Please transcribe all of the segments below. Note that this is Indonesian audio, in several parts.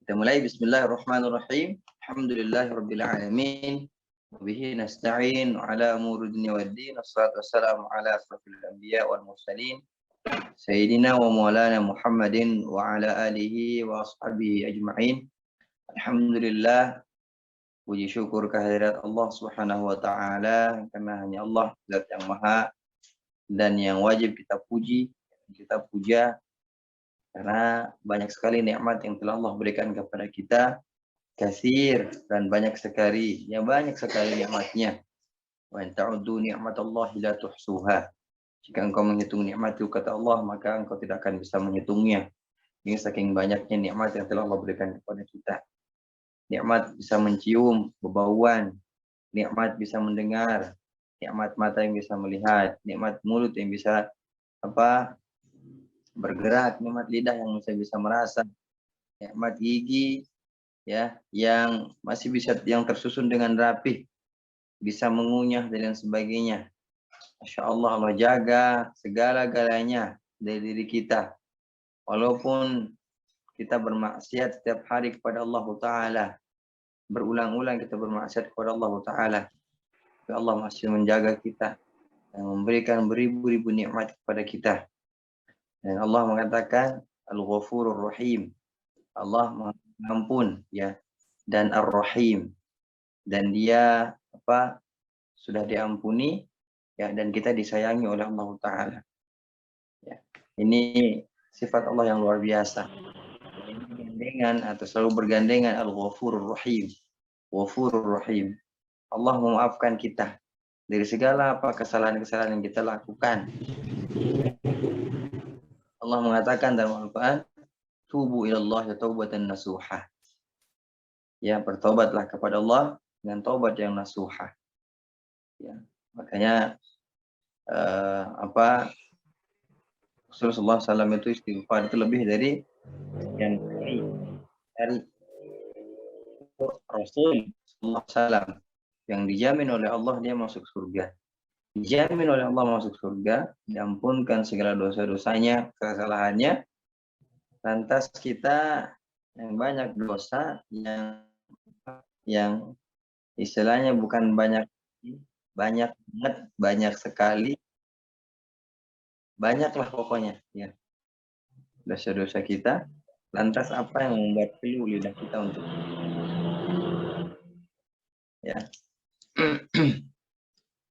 Kita mulai. Bismillahirrahmanirrahim. Alhamdulillahirabbil alamin. Wabihi nasta'in ala umuri dunya waddin. Wassalatu wassalamu ala asrofil anbiya wal mursalin. Sayyidina wa maulana Muhammadin wa ala alihi wa ashabihi ajma'in. Alhamdulillah. Puji syukur kehadirat Allah Subhanahu wa taala, karena hanya Allah zat yang maha dan yang wajib kita puji, kita puja, karena banyak sekali nikmat yang telah Allah berikan kepada kita, kasir dan banyak sekali nikmatnya. Wa in ta'uddu ni'matallahi la tuhsuha. Jika engkau menghitung nikmat itu, kata Allah, maka engkau tidak akan bisa menghitungnya. Ini saking banyaknya nikmat yang telah Allah berikan kepada kita. Nikmat bisa mencium bebauan, nikmat bisa mendengar, nikmat mata yang bisa melihat, nikmat mulut yang bisa bergerak, nikmat lidah yang bisa merasa, nikmat gigi ya yang masih bisa yang tersusun dengan rapi, bisa mengunyah dan sebagainya. Masya Allah, Allah jaga segala-galanya dari diri kita. Walaupun kita bermaksiat setiap hari kepada Allah Ta'ala, berulang-ulang kita bermaksiat kepada Allah Ta'ala, tapi Allah masih menjaga kita dan memberikan beribu-ribu nikmat kepada kita. Dan Allah mengatakan Al-Ghafurur Rahim, Allah Pengampun ya, dan Ar-Rahim, dan Dia sudah diampuni ya, dan kita disayangi oleh Allah Ta'ala ya. Ini sifat Allah yang luar biasa. Ini bergandengan atau selalu bergandengan Al-Ghafurur Rahim, Ghafurur Rahim. Allah memaafkan kita dari segala kesalahan-kesalahan yang kita lakukan. Allah mengatakan dalam Al-Quran, tubu ilallah ya taubatan nasuha. Ya, bertobatlah kepada Allah dengan taubat yang nasuha. Ya, makanya Rasulullah SAW itu istighfar itu lebih dari sekian kali dari Rasul SAW yang dijamin oleh Allah dia masuk surga. Dijamin oleh Allah masuk surga, diampunkan segala dosa-dosanya, kesalahannya. Lantas kita yang banyak dosa, yang istilahnya bukan banyak banget, banyak sekali, banyaklah pokoknya ya dosa-dosa kita. Lantas apa yang membuat pilu lidah kita untuk ya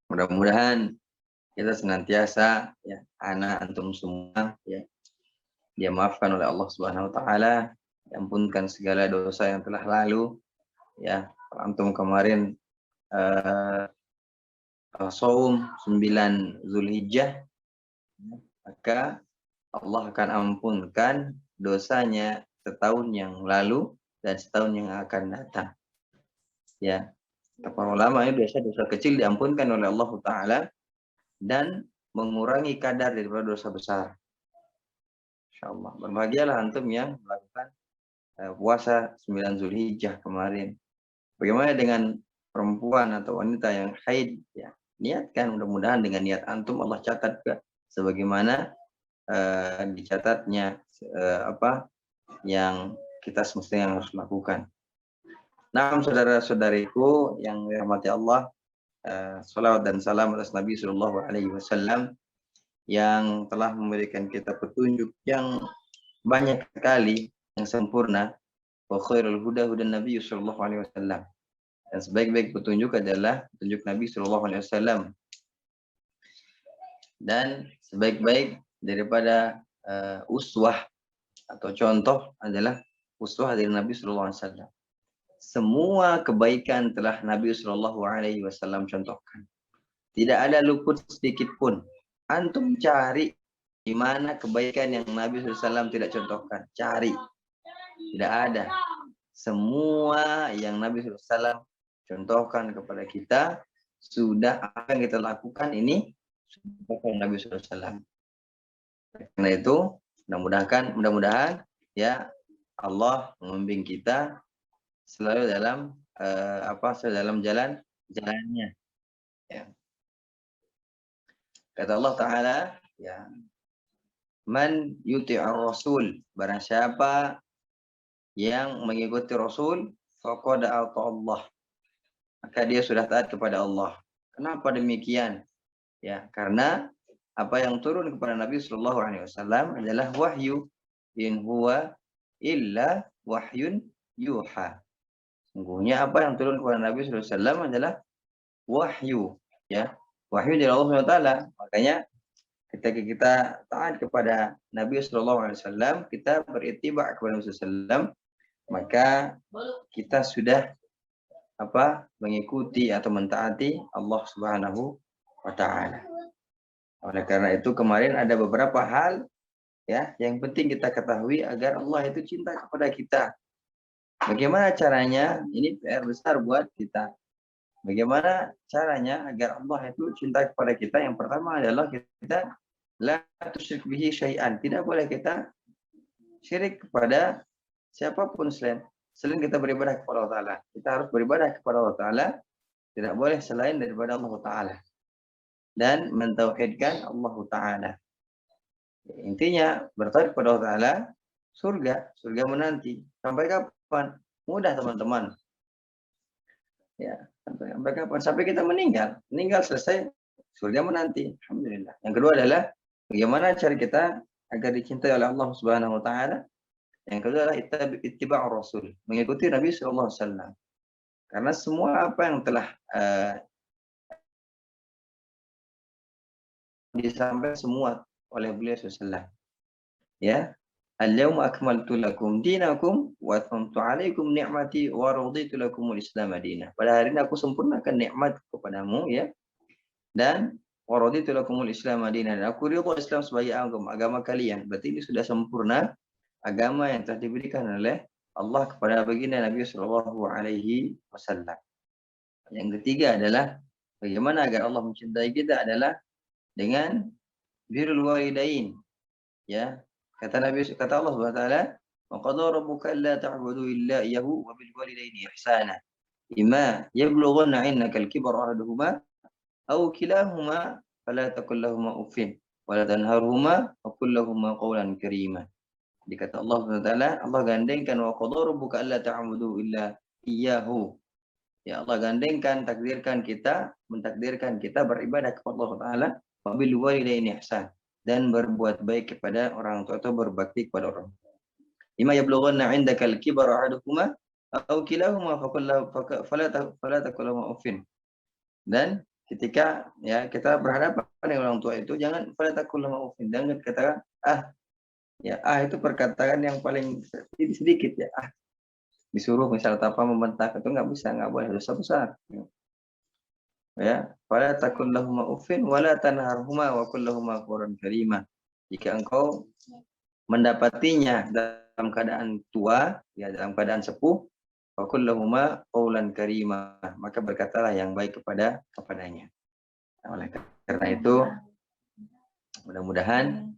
mudah-mudahan kita senantiasa ya, anak antum semua ya, dia maafkan oleh Allah Subhanahu wa taala, diampunkan segala dosa yang telah lalu ya. Antum kemarin saum 9 Zulhijjah, maka Allah akan ampunkan dosanya setahun yang lalu dan setahun yang akan datang ya. Para ulama ini dosa-dosa kecil diampunkan oleh Allah Ta'ala dan mengurangi kadar daripada dosa besar. Insyaallah. Berbahagialah antum yang melakukan puasa 9 Zulhijjah kemarin. Bagaimana dengan perempuan atau wanita yang haid ya? Niatkan, mudah-mudahan dengan niat antum Allah catat ke sebagaimana dicatatnya yang kita semestinya harus lakukan. Nah, saudara-saudariku yang dirahmati Allah, salawat dan salam atas Nabi Sallallahu Alaihi Wasallam yang telah memberikan kita petunjuk yang banyak sekali, yang sempurna. Wa khairul huda hudan Nabi Sallallahu Alaihi Wasallam. Dan sebaik-baik petunjuk adalah petunjuk Nabi Sallallahu Alaihi Wasallam. Dan sebaik-baik daripada uswah atau contoh adalah uswah dari Nabi Sallallahu Alaihi Wasallam. Semua kebaikan telah Nabi Sallallahu Alaihi Wasallam contohkan. Tidak ada luput sedikit pun. Antum cari di mana kebaikan yang Nabi SAW tidak contohkan. Cari. Tidak ada. Semua yang Nabi SAW contohkan kepada kita, sudah apa yang kita lakukan ini contohkan Nabi SAW. Karena itu mudah-mudahan ya Allah membimbing kita selalu dalam dalam jalannya ya. Kata Allah Ta'ala ya, man yuti'ar rasul, barang siapa yang mengikuti Rasul faqad ata Allah, maka dia sudah taat kepada Allah. Kenapa demikian? Ya, karena apa yang turun kepada Nabi Shallallahu Alaihi Wasallam adalah wahyu. In huwa illa wahyun yuha. Sungguhnya apa yang turun kepada Nabi Shallallahu Alaihi Wasallam adalah wahyu, ya, wahyu dari Allah Subhanahu Wa Taala. Makanya ketika kita taat kepada Nabi Shallallahu Alaihi Wasallam, kita berittiba kepada Nabi Sallallahu Alaihi Wasallam, maka kita sudah mengikuti atau mentaati Allah Subhanahu wa Ta'ala. Oleh karena itu kemarin ada beberapa hal ya yang penting kita ketahui agar Allah itu cinta kepada kita. Bagaimana caranya? Ini PR besar buat kita. Bagaimana caranya agar Allah itu cinta kepada kita? Yang pertama adalah kita la tusyrik bihi syai'an. Tidak boleh kita syirik kepada siapapun selain kita beribadah kepada Allah Ta'ala. Kita harus beribadah kepada Allah Ta'ala. Tidak boleh selain daripada Allah Ta'ala. Dan mentauhidkan Allah Ta'ala. Intinya bertauhid kepada Allah Ta'ala, surga menanti. Sampai kapan? Mudah teman-teman. Ya, sampai kapan? Sampai kita meninggal selesai, surga menanti. Alhamdulillah. Yang kedua adalah bagaimana cara kita agar dicintai oleh Allah Subhanahu Wa Ta'ala. Yang kedua adalah ittiba'ur Rasul, mengikuti Nabi Sallallahu Alaihi Wasallam. Karena semua apa yang telah disampaikan semua oleh beliau SAW. Ya, al-yawma akmaltu lakum dinakum wa atmamtu alaikum ni'mati wa raditu lakumul Islam madinah. Pada hari ini aku sempurnakan nikmat kepadamu, ya. Dan wa raditu lakumul Islam madinah. Dan aku ridha Islam sebagai agama kalian. Berarti ini sudah sempurna agama yang telah diberikan oleh Allah kepada baginda Nabi Sallallahu Alaihi Wasallam. Yang ketiga adalah bagaimana agar Allah mencintai kita adalah dengan birrul walidain. Ya, kata Allah Subhanahu wa taala, "Wa qadara rabbuka alla ta'budu illa iyyahu wa bil walidaini ihsana. Imma yablughanna 'indaka al-kibara ahaduhuma aw kilahuma fala taqul lahumu uffin wa la tanharhuma wa qul lahumu qawlan karima." Dikata Allah Subhanahu wa taala, Allah gandengkan wa qadara rabbuka alla ta'budu illa iyyahu. Ya, Allah gandengkan, mentakdirkan kita beribadah kepada Allah Ta'ala, wa bil walidaini ihsan, dan berbuat baik kepada orang tua atau berbakti kepada orang tua. Imma yablughanna 'indaka al-kibara ahaduhuma aw kilahuma fala taqul lahumu uffin. Dan ketika ya kita berhadapan dengan orang tua itu, jangan fala taqul lahumu uffin, jangan katakan ya itu perkataan yang paling sedikit ya. Disuruh misal apa membentak itu nggak boleh, dosa besar. Ya, fala taqul lahumu uffin wala tanharhuma wa qul lahumu qawlan karima. Jika engkau mendapatinya dalam keadaan tua, ya dalam keadaan sepuh, wa qul lahumu qawlan karima, maka berkatalah yang baik kepadanya. Oleh karena itu mudah-mudahan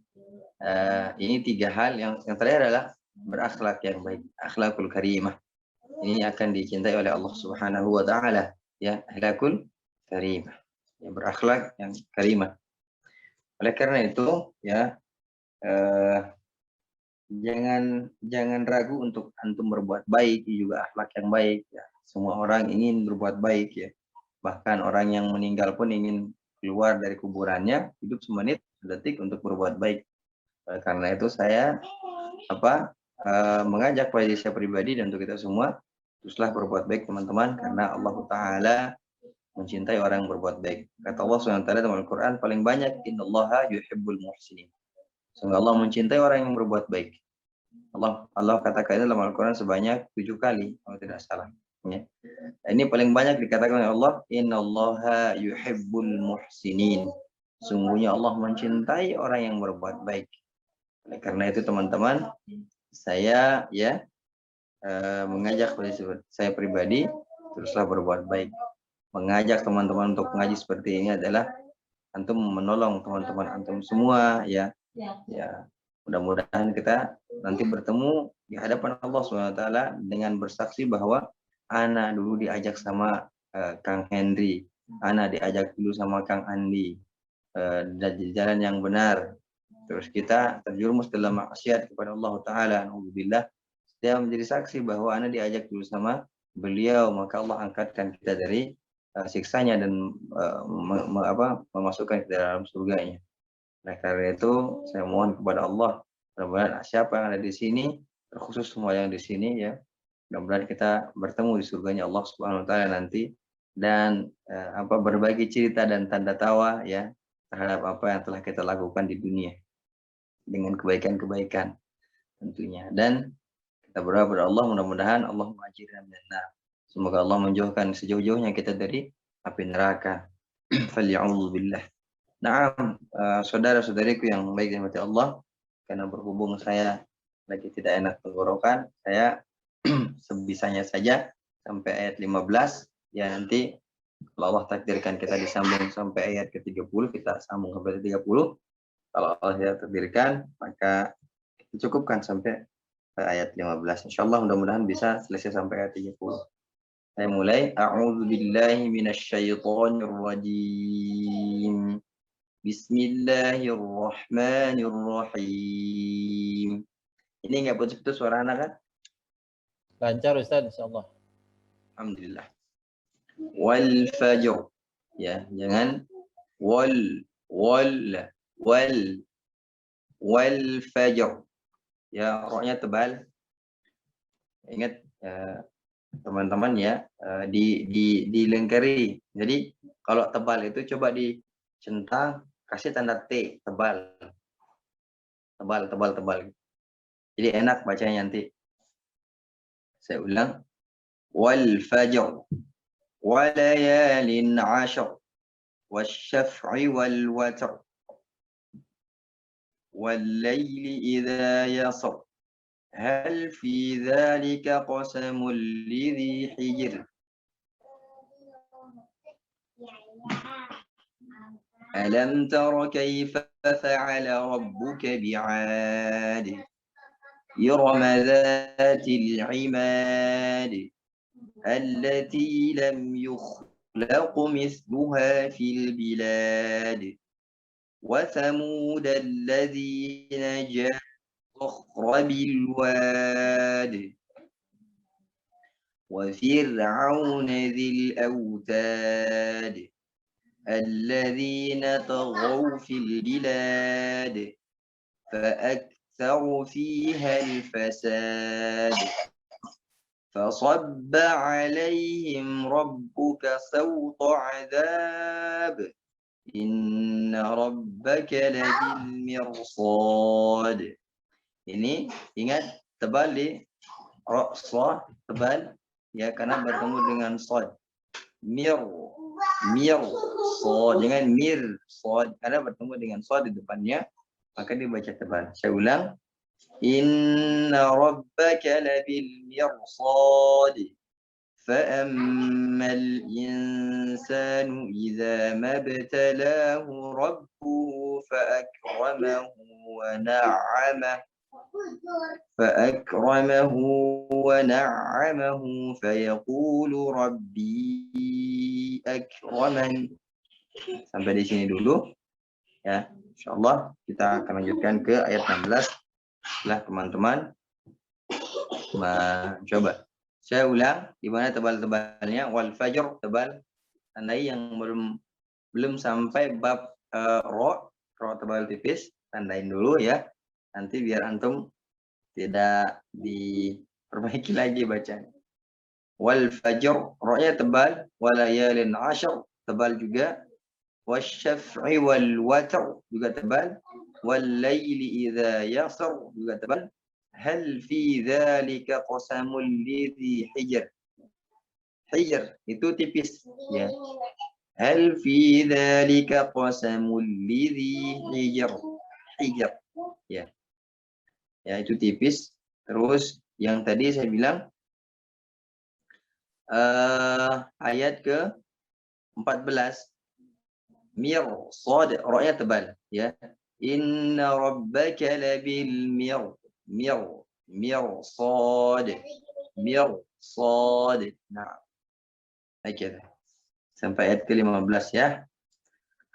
ini 3 hal yang terakhir adalah berakhlak yang baik, akhlakul karimah. Ini akan dicintai oleh Allah Subhanahu wa Ta'ala, ya, akhlakul karimah, yang berakhlak yang karimah. Oleh karena itu, ya, jangan ragu untuk antum berbuat baik, juga akhlak yang baik, ya. Semua orang ingin berbuat baik, ya. Bahkan orang yang meninggal pun ingin keluar dari kuburannya hidup semenit detik untuk berbuat baik. Karena itu saya mengajak pada diri saya pribadi dan untuk kita semua, teruslah berbuat baik teman-teman, karena Allah Ta'ala mencintai orang yang berbuat baik. Kata Allah SWT dalam Al-Quran paling banyak, innallaha yuhibbul muhsinin. Sungguh Allah mencintai orang yang berbuat baik. Allah katakan dalam Al-Quran sebanyak 7 kali, kalau tidak salah. Ya. Ini paling banyak dikatakan oleh Allah, innallaha yuhibbul muhsinin. Sungguhnya Allah mencintai orang yang berbuat baik. Oleh karena itu teman-teman, saya mengajak saya pribadi teruslah berbuat baik. Mengajak teman-teman untuk mengaji seperti ini adalah antum menolong teman-teman antum semua, ya. Mudah-mudahan kita nanti bertemu di hadapan Allah SWT dengan bersaksi bahwa ana dulu diajak sama Kang Henry, ana diajak dulu sama Kang Andi dan di jalan yang benar. Terus kita terjerumus dalam maksiat kepada Allah Ta'ala, alhamdulillah. dia menjadi saksi bahwa ana diajak dulu sama beliau, maka Allah angkatkan kita dari siksanya dan memasukkan kita dalam surganya. Nah, karena itu saya mohon kepada Allah, mudah-mudahan siapa yang ada di sini, terkhusus semua yang di sini ya, mudah-mudahan kita bertemu di surganya Allah Subhanahu wa taala nanti, dan berbagi cerita dan tanda tawa ya terhadap apa yang telah kita lakukan di dunia dengan kebaikan-kebaikan tentunya. Dan kita berdoa kepada Allah, mudah-mudahan Allah mengajarkan benar. Semoga Allah menjauhkan sejauh-jauhnya kita dari api neraka. Falya'udzubillah. Nah, saudara-saudariku yang baik dan mati Allah, karena berhubung saya lagi tidak enak tenggorokan, saya sebisanya saja sampai ayat 15. Ya nanti kalau Allah takdirkan kita disambung sampai ayat ke-30, kita sambung sampai 30. Kalau Allah tidak takdirkan, maka kita cukupkan sampai ayat 15. Insyaallah mudah-mudahan bisa selesai sampai ayat 30. Saya mulai. A'udzu billahi minasyaitonir rajim. Bismillahirrahmanirrahim. Ini enggak putus-putus suara anak kan? Lancar Ustaz, insyaallah. Alhamdulillah. Wal fajr. Ya, jangan wal fajr. Ya, roknya tebal. Ingat teman-teman ya, dilengkari. Jadi kalau tebal itu coba dicentang, kasih tanda T, tebal. Tebal. Jadi enak bacanya nanti. Saya ulang. Wal fajr wa layalin 'ashr wasyaf'i wal watr wal laili idza yasr hal fi dzalika qasamul lidhi hijr alam tara kayfa fa'ala rabbuka bi'ad إرم ذات العماد التي لم يخلق مثلها في البلاد وثمود الذين جاءوا الصخر بالواد وفرعون ذي الأوتاد الذين طغوا في البلاد فأكثروا فيها الفساد فصب عليهم ربك سوط عذاب إن ربك لبالمرصاد. Ini ingat tebal di ra, tebal ya karena bertemu dengan sad. Mir sad, jangan mir sad karena bertemu dengan sad di depannya maka dibaca tebal. Saya ulang. Inna rabbaka labil mirsad فأما الإنسان إذا ما ابتلاه ربه فأكرمه فيقول ربي أكرمن. Sampai di sini dulu ya. Insyaallah kita akan lanjutkan ke ayat 16 setelah teman-teman mencoba. Saya ulang di mana tebal-tebalnya. Wal fajr tebal, tandai yang belum sampai bab ro tebal tipis, tandain dulu ya. Nanti biar antum tidak diperbaiki lagi bacanya. Wal fajr, ro-nya tebal, walayalin 'ashr tebal juga. Wasyaf'i wal watr juga tebal. Wal laili idza yasr juga tebal. Hal fi dzalika qasamul lidhi hijr. Hijr itu tipis ya. Hal fi dzalika qasamul lidhi hijr. Hijr ya. Ya itu tipis. Terus yang tadi saya bilang ayat ke 14 mirsad, ra-nya tebal ya. Inna rabbaka labil mirsad. Nah, oke. Sampai ayat ke-15 ya.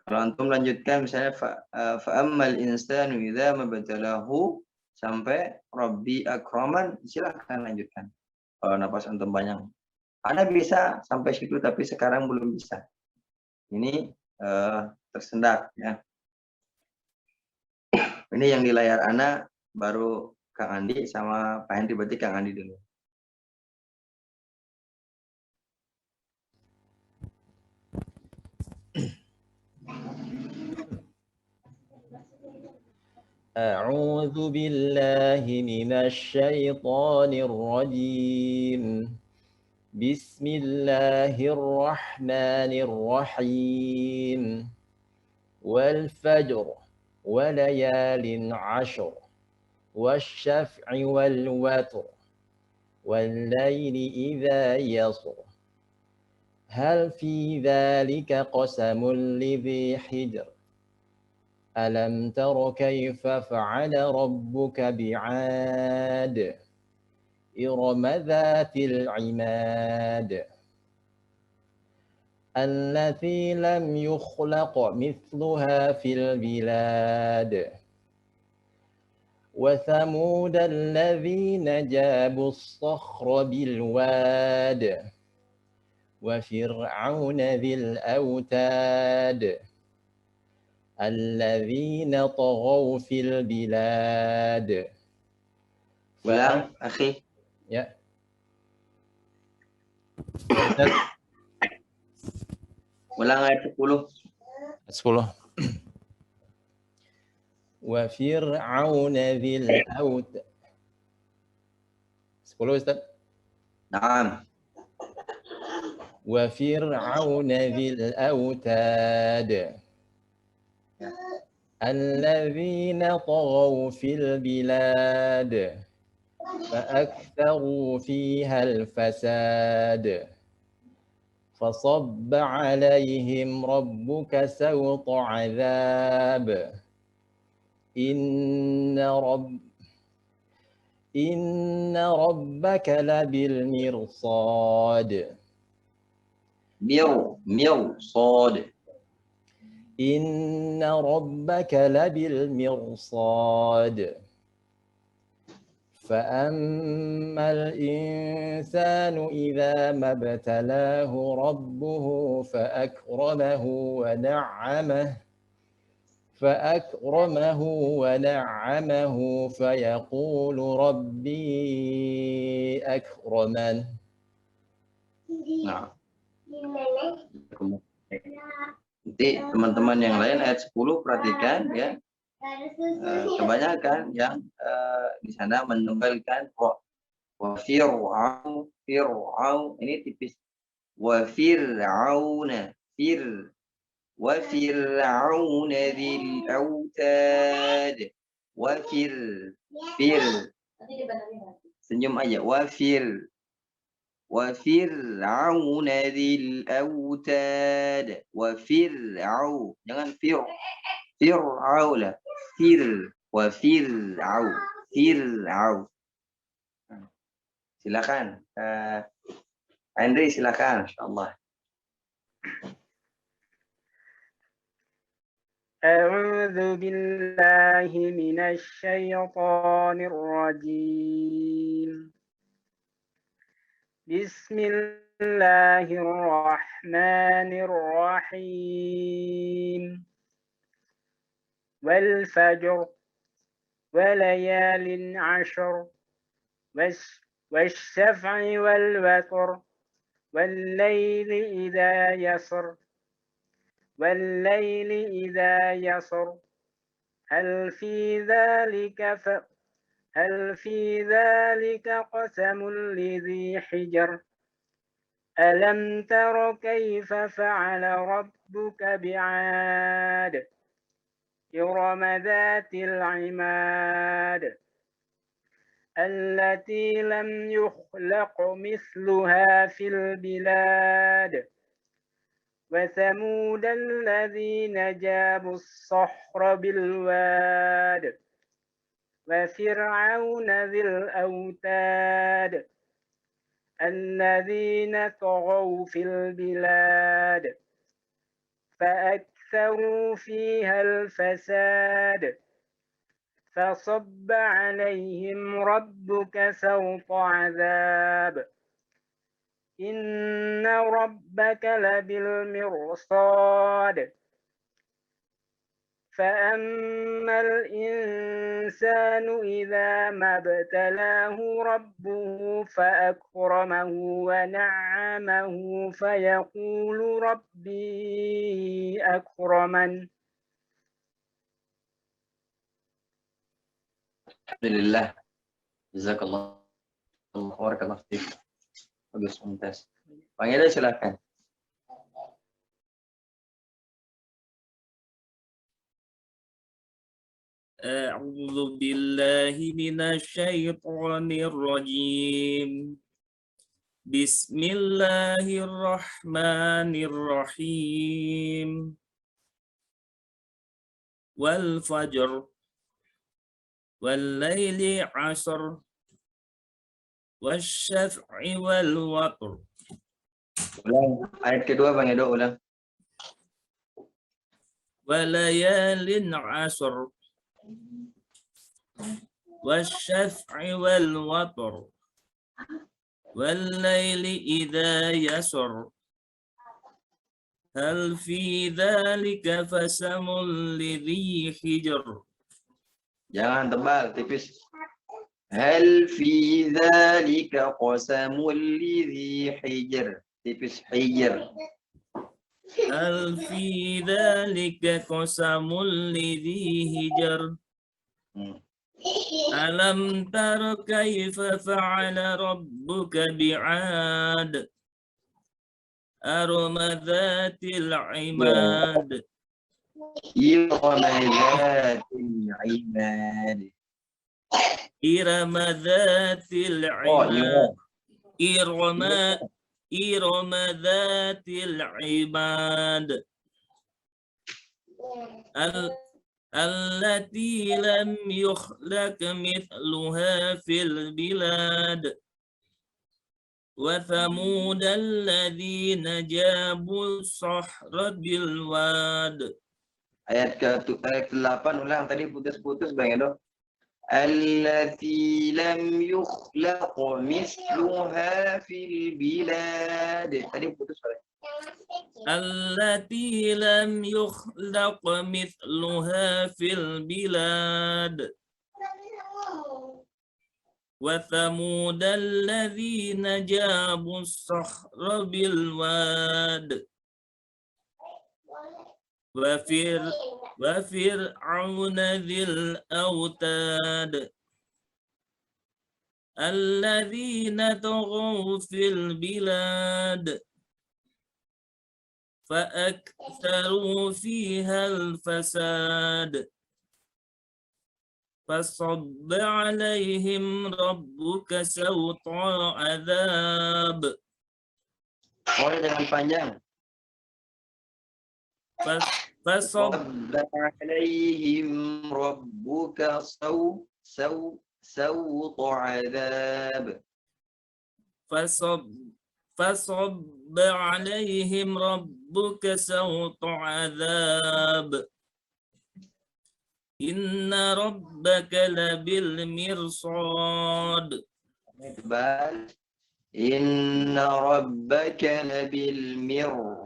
Kalau antum lanjutkan misalnya fa ammal insanu idza mabtalahu sampai Rabbi akraman, silahkan lanjutkan. Kalau nafas antum panjang. Anda bisa sampai situ, tapi sekarang belum bisa. Ini tersendat ya. Ini yang di layar Anda baru Kang Andi sama Pak Hendri, berarti Kang Andi dulu. أعوذ بالله من الشيطان الرجيم. بسم الله الرحمن الرحيم. والفجر وليال عشر والشفع والوتر والليل إذا يسر هل في ذلك قسم لذي حجر ألم تر كيف فعل ربك بعاد إرم ذات العماد التي لم يخلق مثلها في البلاد وثمود الذين جابوا الصخر بالواد وفرعون ذي الأوتاد الذين طغوا في البلاد. Ulang, akhi. Ya. Ulang ayat 10. 10. وفرعون ذي الأوتاد. 10 Ustaz. Naam. وفرعون ذي الأوتاد الذين طغوا في البلاد فأكثروا فيها الفساد فصب عليهم ربك سوط عذاب إن ربك لبالمرصاد. مرصاد. إن ربك لبالمرصاد. فأما الإنسان إذا ما ابتلاه ربه فأكرمه ونعمه فيقول ربي أكرمن. Nah. Nanti teman-teman yang lain ayat 10 perhatikan ya. Kebanyakan yang di sana menunggalkan wa fir'aun ini tipis. Wa fir'auna wa fir'auna dzil autad wa senyum aja wa fir'auna dzil autad wa fir'au, jangan fir'au lah, wa fir'au. Silakan Andri, silakan insyaallah. أعوذ بالله من الشيطان الرجيم. بسم الله الرحمن الرحيم. والفجر وليال عشر والشفع والوتر والليل إذا يسر هل في ذلك قسم لذي حجر ألم تر كيف فعل ربك بعاد إرم ذات العماد التي لم يخلق مثلها في البلاد وثمود الذين جابوا الصخر بالواد وفرعون ذي الأوتاد الذين طغوا في البلاد فأكثروا فيها الفساد فصب عليهم ربك سوط عذاب إن ربك لبالمرصاد فأما الإنسان إذا ما ابتلاه ربه فأكرمه ونعمه فيقول ربي أكرمن Alhamdulillah. Jazakallah. Barakallahu fiik. Bagus, mumtaz. Bang Eda silakan. أعوذ بالله من الشيطان الرجيم بسم الله الرحمن الرحيم والفجر والليل عشر والشفع والوتر. Ulang ayat kedua Bang Edo, ulang. وليال عشر والشفع والوتر والليل إذا يسر هل في ذلك قسم لذي حجر. Jangan tebal, tipis. Hal fi dzalika qasamul lidzi hijr. Tipis hijr. هل في ذلك قسم لذي حجر ألم تر كيف فعل ربك بعاد أرم ذات العماد إرم ذات العماد. إرم ذات العماد إرم ذات العماد التي لم يخلق مثلها في البلاد وثمود الذين جابوا الصخر بالواد. Ayat ke-8 ulang, tadi putus-putus Bang Edo. Allati lam yukhlaq misluha fil bilad. Tadi putus Bang. التي لم يخلق مثلها في البلاد وثمود الذين جابوا الصخر بالواد وفرعون ذي الأوتاد الذين طغوا في البلاد فأكثروا فيها الفساد فصب عليهم ربك سوط عذاب. Mulai dengan panjang. فصب عليهم ربك سوط عذاب. فصب عليهم ربك سوط عذاب إن ربك لبالمرصاد. إن ربك لبالمرصاد.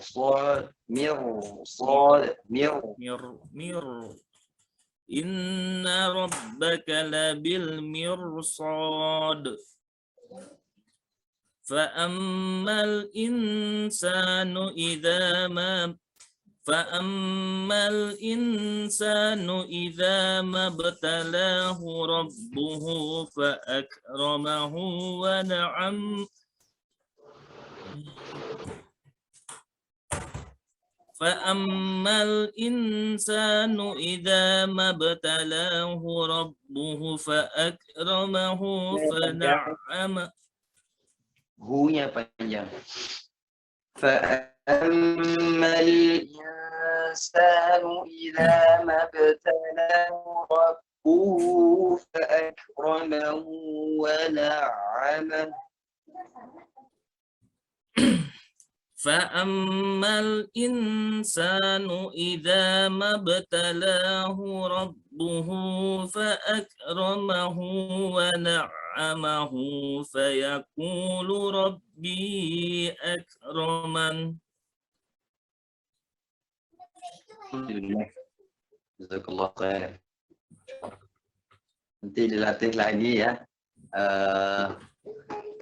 إن ربك لبالمرصاد فأما الإنسان إذا ما ابتلاه ربه فأكرمه ونعمه فأما الإنسان إذا ما ابتلاه ربه فأكرمه فنعمه. Hu-nya panjang. فأما الإنسان إذا ما ابتلاه ربه فأكرمه ونعمه فأما الإنسان إذا ما ابتلاه ربه فأكرمه ونعمه فيقول ربي أكرمن. Alhamdulillah. Jazakallah khair. Nanti dilatih lagi ya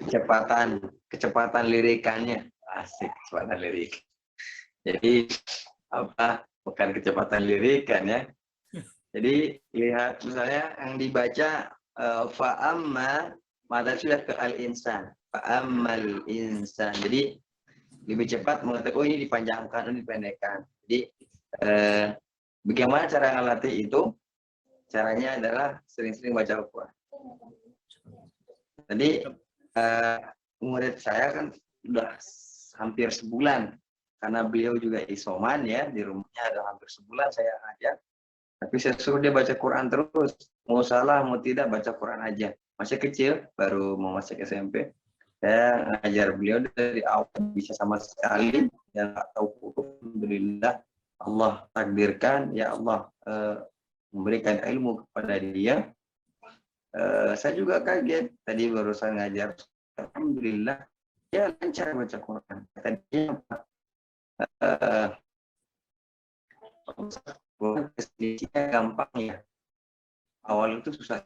kecepatan lirikannya. Asik, kecepatan lirik. Jadi apa? Bukan kecepatan lirikan ya. Jadi lihat misalnya yang dibaca fa'amma mata sudah ke al-insan. Fa'ammal insan. Jadi lebih cepat mengatakan oh ini dipanjangkan, ini dipendekkan. Jadi bagaimana cara ngelatih itu? Caranya adalah sering-sering baca Al-Quran. Tadi murid saya kan sudah hampir sebulan karena beliau juga isoman ya, di rumahnya ada hampir sebulan saya ajar. Tapi saya suruh dia baca Quran terus, mau salah mau tidak baca Quran aja. Masih kecil, baru mau masuk SMP. Saya ngajar beliau dari awal bisa sama sekali dan nggak tahu. Alhamdulillah Allah takdirkan ya Allah memberikan ilmu kepada dia. Saya juga kaget tadi barusan ngajar. Alhamdulillah ya lancar baca Quran. Tadinya definisinya gampang ya. Awal itu susah.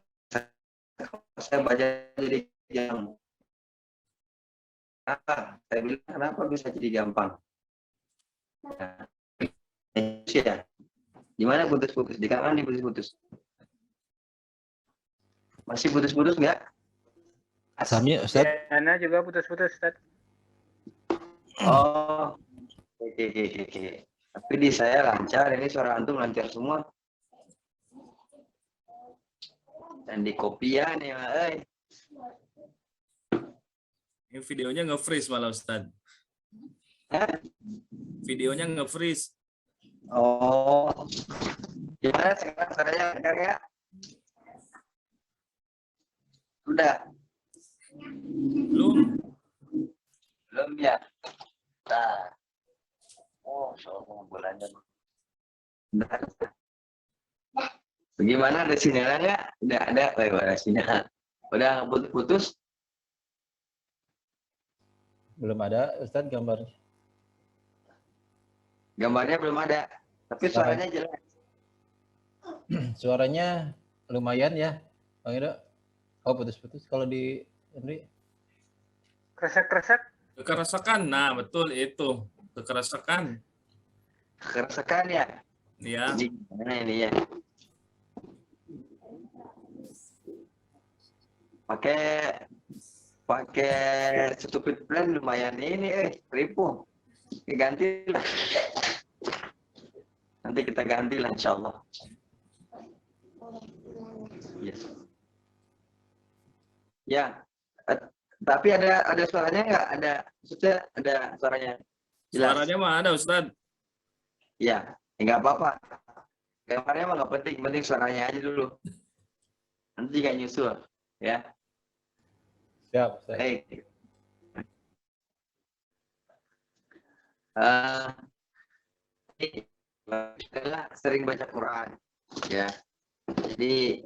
Saya baca jadi yang saya bilang kenapa bisa jadi gampang? Ya. Gimana putus-putus? Di kanan diputus-putus? Masih putus-putus nggak? Samnya Ustaz. Ana juga putus-putus, Ustaz. Oh, oke. Tapi di saya lancar, ini suara antum lancar semua. Dan di kopian ya, Ini videonya nge-freeze malah Ustaz. Videonya nge-freeze. Oh, gimana sekarang suaranya lancar ya? Sudah. Belum ya. Nah. Oh, soal bulannya. Bagaimana ada sinyalnya nggak? Udah ada, ada sinyal. Udah putus? Belum ada Ustaz gambarnya. Gambarnya belum ada, tapi suaranya jelas. Suaranya lumayan ya, Bang Edo. Oh putus-putus kalau di Henry. Kresek-kresek. Kekeresakan, nah betul itu. Kekeresakan. Keresakan ya? Ya. Gimana ini ya? Pakai stupid plan lumayan ini, ribu. Ganti lah. Nanti kita ganti lah insya Allah. Yes. Ya, tapi ada suaranya nggak? Maksudnya ada suaranya. Jelas. Suaranya mah ada Ustaz. Ya, nggak apa-apa. Gambarnya mah nggak penting suaranya aja dulu. Nanti nggak nyusul, ya. Siap. Baik. Sering baca Quran, ya. Jadi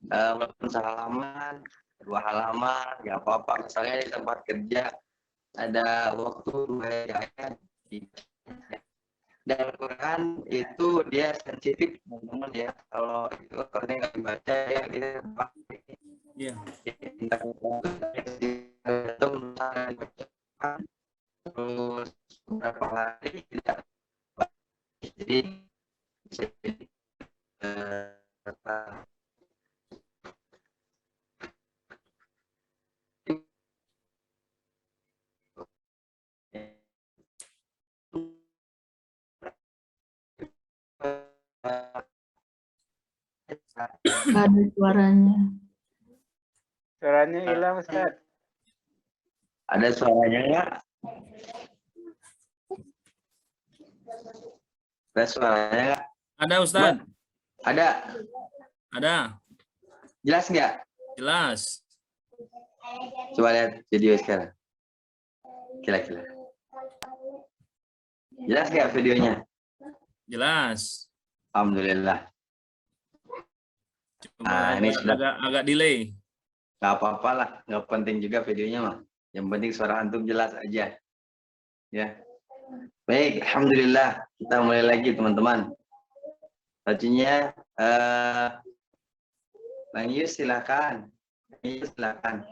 walaupun sehalaman, 2 halaman, nggak apa-apa. Misalnya di tempat kerja ada waktu 2 ayat. Dan Quran itu dia sensitif, teman-teman ya. Kalau itu kalau nggak dibaca ya kita Iya. terus beberapa hari tidak. Jadi ada suaranya. Suaranya hilang, Ustaz. ada suaranya nggak? Ada suaranya nggak? Ada Ustaz. Ada. Ada. Jelas nggak? Jelas. Coba lihat video sekarang. Kira-kira. Jelas nggak videonya? Jelas. Alhamdulillah. Cuma Ini sudah agak delay. nggak apa-apa lah, nggak penting juga videonya mah. Yang penting suara antum jelas aja. Ya. Baik, alhamdulillah. Kita mulai lagi teman-teman. Bajunya Bang Yus silakan. Bang Yus silakan.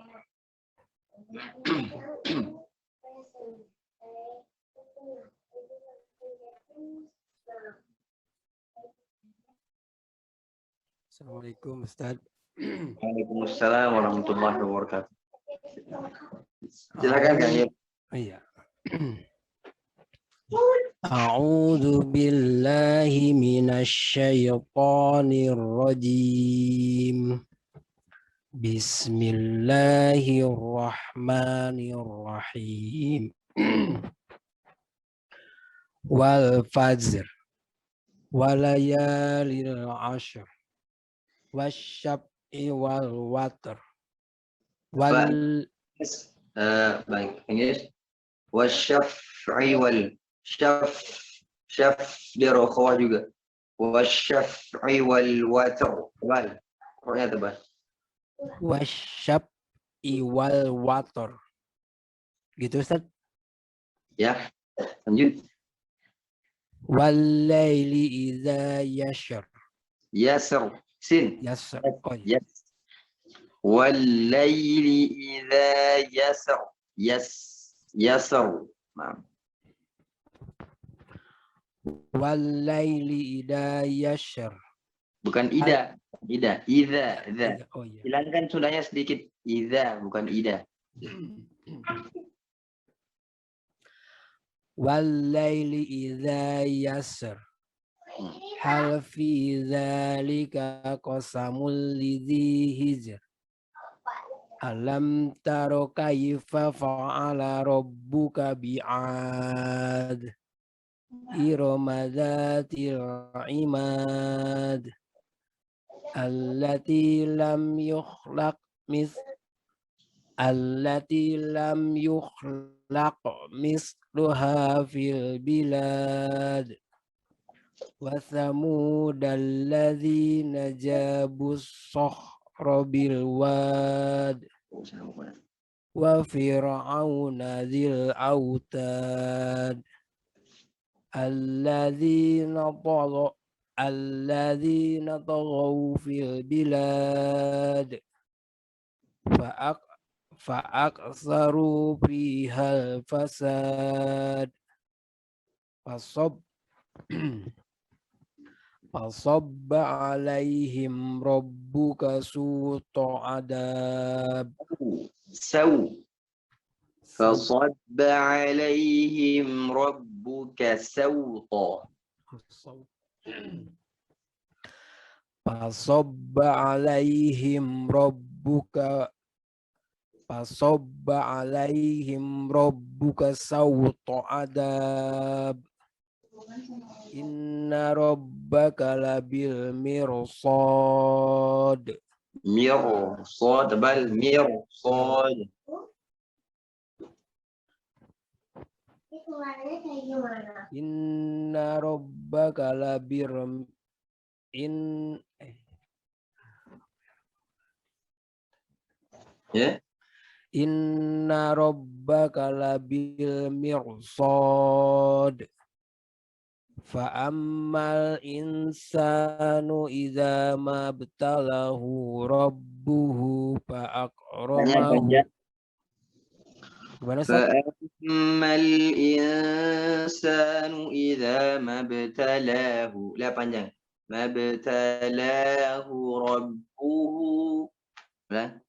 Assalamualaikum Ustaz. Waalaikumsalam warahmatullahi wabarakatuh. Silakan Kang Yus. Iya. A'udzu billahi minasyaitonir rajim. Bismillahirrahmanirrahim. Wal fajr walayalil ashr wasyaf'i wal watr wal Baik, Kang Yus. Wasyaf'i wal syaf dia rokhawah juga. Wasyaf'i wal watr. Tebal. Pokoknya tebal. wasyaf'i wal watr. Gitu Ustaz. Ya. Lanjut. Wal laili idza yashr. Yasr. Sin. Yashr. Oh, iya. Yes. Wal laili idza yasr. Yasr. Nah. Wal laili idza yashr. Bukan ida. Ida. Idza. Oh iya. Hilangkan sundanya sedikit. Idza, bukan ida. Wal laili idza yasr. Hal fi dzalika qasamul lidzi hijr. Alam taro kaifa fa'ala rabbuka bi'ad. Irama dzatil imad. Allati lam yukhlaq misluha fil bilad. Wa thamud alladzina jabus sakhra bil wad. Wa fir'auna dzil autad. Alladzina taghaw fil bilad. Fa'aksaru fihal fasad. Fasabba alaihim rabbuka su'ta adab. فصب عليهم ربك سوطا. Fasabba alaihim rabbuka sawta adab. Inna rabbaka labil mirsad. مرصاد بل مرصاد. Inna rabbaka labir Ya. Inna rabbaka labil mirsad. Fa'ammal insanu idza mabtalahu rabbuhu fa'akramahu. Gimana Ustaz? فأما الإنسان إذا ما ابتلاه. لا panjang. ما ابتلاه ربه. لا.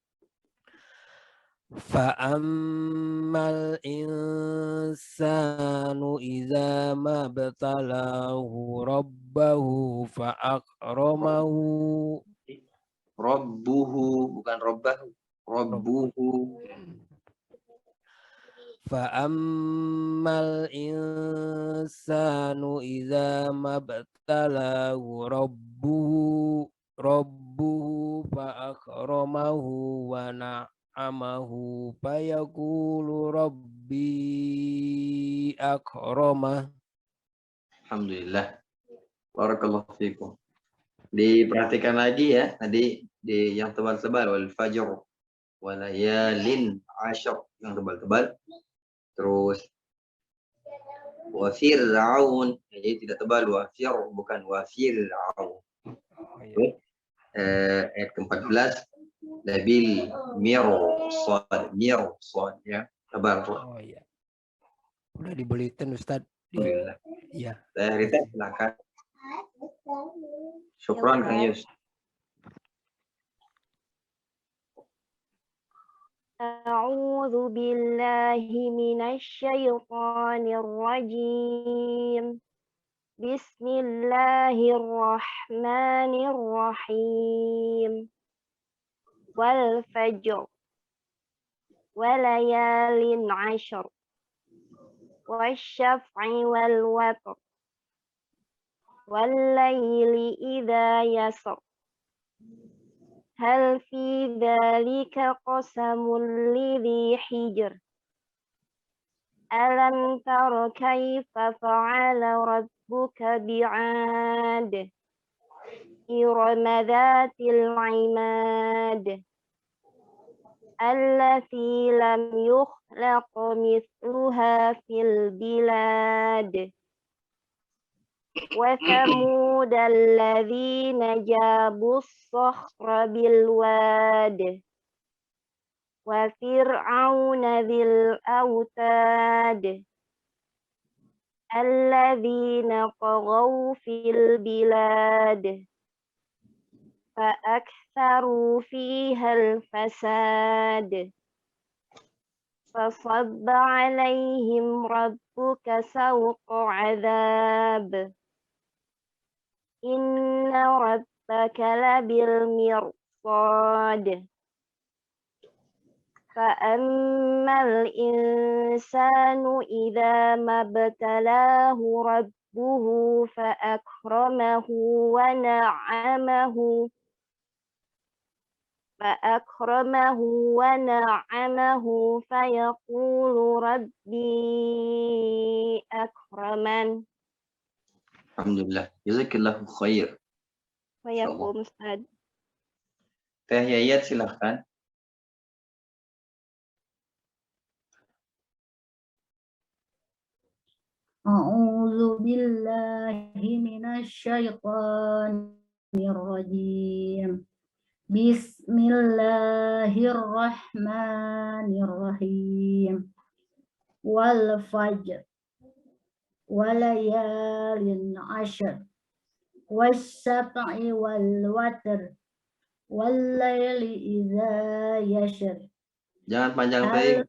Fa'ammal insanu idza mabtalahu rabbahu fa'akramahu. Rabbuhu bukan robbahu. Rabbuhu. Fa'ammal insanu idza mabtalahu rabbuhu fa'akramahu wa fayaqulu rabbi akramah. Alhamdulillah. Barakallahu fikum. Diperhatikan lagi ya, tadi di yang tebal-tebal, wal fajr walayalin asyr, yang tebal-tebal. Terus wa fir'aun, jadi tidak tebal, wa fir bukan wa fir'aun. Oh, iya. Ayat ke-14 labil mirsad ya, tebal. Oh iya. Udah dibelitin Ustadz. Alhamdulillah. Iya. Saya Rita, silakan. Syukran Kang Yus. أعوذ بالله من الشيطان الرجيم بسم الله الرحمن الرحيم والفجر وليال عشر والشفع والوتر والليل إذا يسر هل في ذلك قسم لذي حجر ألم تر كيف فعل ربك بعاد إرم ذات العماد التي لم يخلق مثلها في البلاد وثمود الذين جابوا الصخر بالواد وفرعون ذي الأوتاد الذين طغوا في البلاد فأكثروا فيها الفساد فصب عليهم ربك سوط عذاب إن ربك لبالمرصاد فأما الإنسان إذا ما ابتلاه ربه فأكرمه ونعمه فيقول ربي أكرمن. Alhamdulillah. Jazakallahu khair. Waalaikumsalam Ustaz. Teh Yayat silahkan. A'udzu billahi minasyaitonir rajim. Bismillahirrahmanirrahim. Wal fajr walayalin ashr wasyaf'i wal watr wal laili idza yashr. Jangan panjang tadi.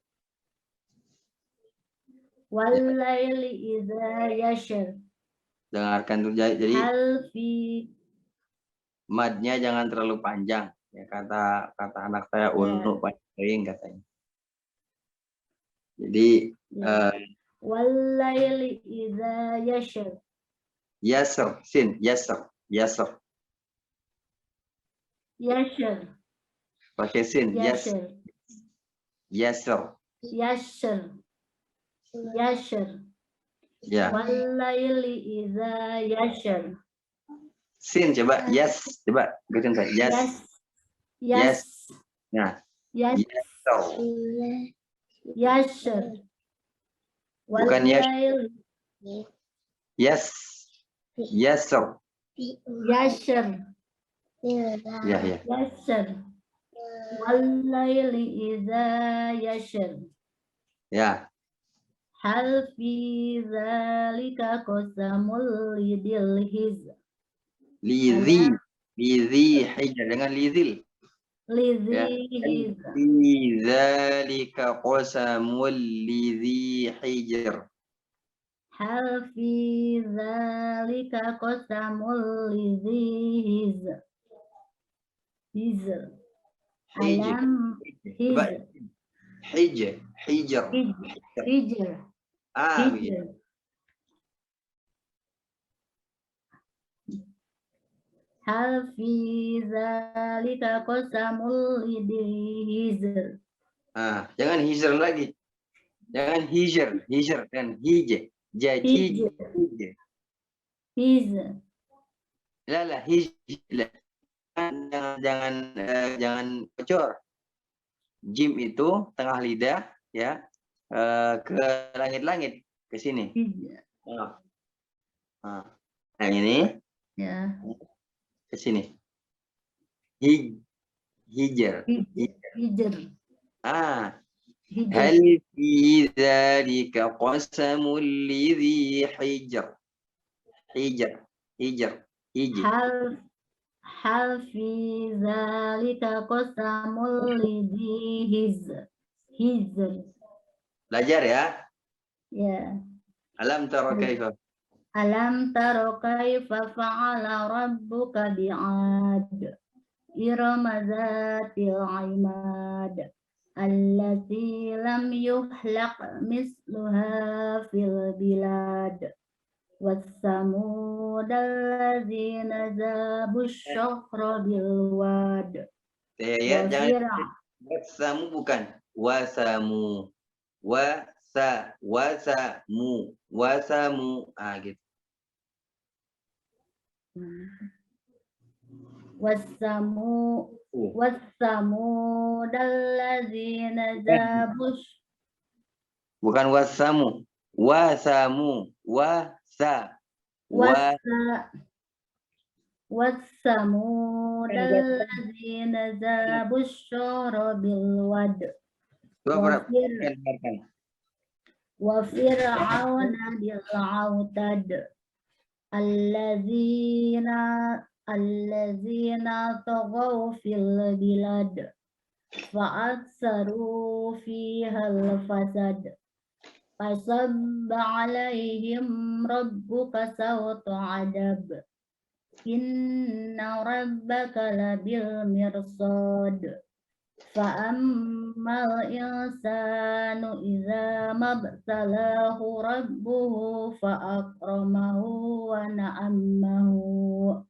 Wal laili idza yashr. Dengarkan dulu, jadi Hal fi madnya jangan terlalu panjang. Ya, kata anak saya untuk panjang katanya. Jadi wal laili idza yashr. yasr, sin, yasr. Yashr. Pakai sin, Yashr. yasr. Yashr. Ya. Wal laili idza yashr. Sin coba, yes, coba ikutin saya. Yes. Yes. Nah, Yes. Yashr. Bukan yes. Wal-laili. Yes. Yasr. Yashr. Ya, ya. Yashr. Wal-laili idza yashr. Ya. Hal fi dzalika qasamul lidil hijr. Lidhi hijr, dengan lidhil. Lidhi Ya. hijr. Fi dzalika qasamul lidhi hijr. Hal fi dzalika qasamul lidhi hijr. Hijr. Hijr. Alam Coba. hijr. Hijr. Hijr. Ah, begitu. Hijr. Hal fi dzalika qasamul lidhi hijr. Ah, jangan hijr lagi. Jangan hijr dan hijr. Jadi hijr. his, Lah, lah. Jangan bocor. Jim itu tengah lidah, ya, ke langit-langit, ke sini. his, Nah, ini ya, ke sini. Hijar. hijar, Ah, hijar, hal fi dzalika qasamul lidhi hijar. Hijar. hal fi zalika qasamul lidhi his, Belajar ya. ya. Alam tara kaifa. Alam taro kaifa fa'ala rabbuka bi'ad irama zatil imad allati lam yuhlaq misluha fil bilad wassamud allazina jabu syuhra bil wad Ya, jangan wasamu, bukan wasamu. Wasamu. Ah, gitu. wassamud allazina jabu Bukan wasamu. wassamud allazina jabu syuhra bil wad Coba wa fir'auna bil autad allazina taghaw fil bilad fa'aksaru fiha al-fasad fasabba alaihim rabbuka sawta adab inna rabbaka labil mirsad fa'ammal insanu idza mabtalahu rabbuhu fa'akramahu wa na'amahu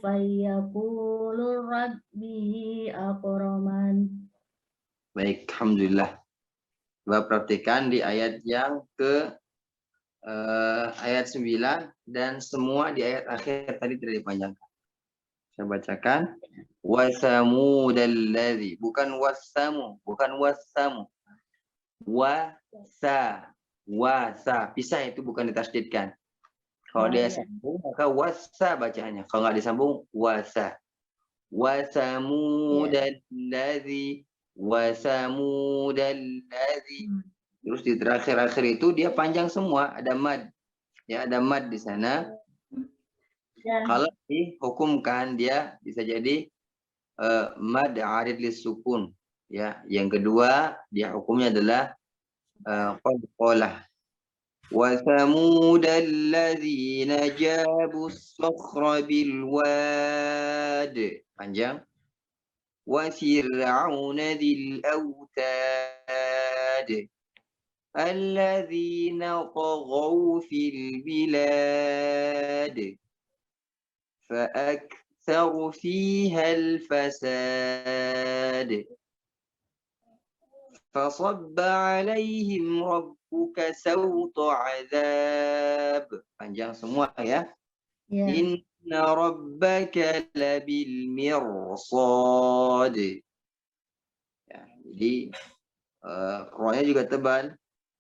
fayaqulu rabbi akraman. Baik, alhamdulillah. Coba perhatikan di ayat yang ke ayat 9 dan semua di ayat akhir tadi tidak dipanjangkan. Saya bacakan. Wasamudalladzi, bukan wasamu. Wasa. Pisah, itu bukan ditasdidkan. Kalau dia sambung maka wasa bacaannya. Kalau nggak disambung wasa. Wasamudalladzi. Terus di terakhir-akhir itu dia panjang semua, ada mad. Ya, ada mad di sana. Ya. Kalau dihukumkan dia bisa jadi mad arid lis sukun. Ya, yang kedua dia hukumnya adalah qalqalah. Wa thamudal ladzina jabus sakhra bil wad. Panjang. Wa fir'auna dzil autad. Alladzina taghaw fil bilad. فأكثر فيها الفساد فصب عليهم ربك سوط عذاب. Panjang semua ya. Inna rabbaka labil mirsad. Ya, jadi rohnya juga tebal.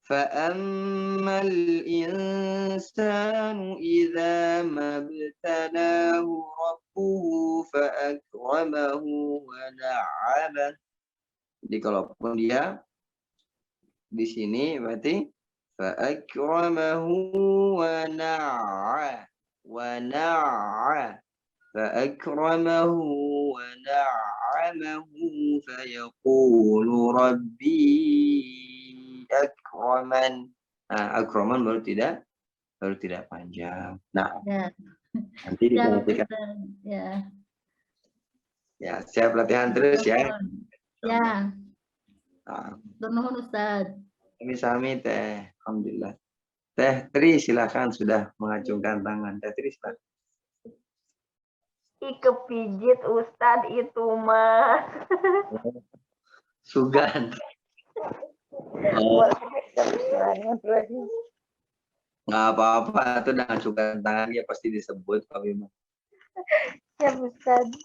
فَأَمَّا الْإِنسَانُ إِذَا مَا ابْتَلَاهُ رَبُّهُ فَأَكْرَمَهُ وَنَعَّمَهُ. Jadi kalaupun dia di sini berarti فَأَكْرَمَهُ وَنَعَّمَهُ فَيَقُولُ رَبِّي akraman. Nah, akraman baru tidak panjang. Nah, ya. nanti diperhatikan. Ya. Ya, siap latihan terus ya. Ya. Nah, Nuhun Ustaz. Sami teh, alhamdulillah. Teh Tri silakan sudah mengacungkan tangan. Teh Tri silakan. kepijit Ustadz itu mah. Sugan. Oh, nggak apa-apa, itu dengan sugan tangan dia pasti disebut Pak Bima. Ya Ustadz.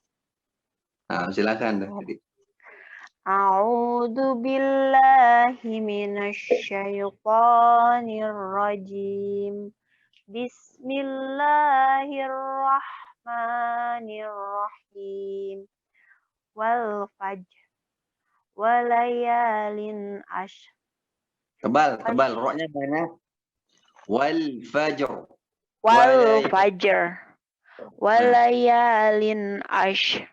Nah, silakan tadi. A'udzu billahi minasyaitonir rajim. Bismillahirrahmanirrahim. Wal fajr walayalin ashr. Tebal, roknya mana? Wal fajr. Wal fajr walayalin ashr.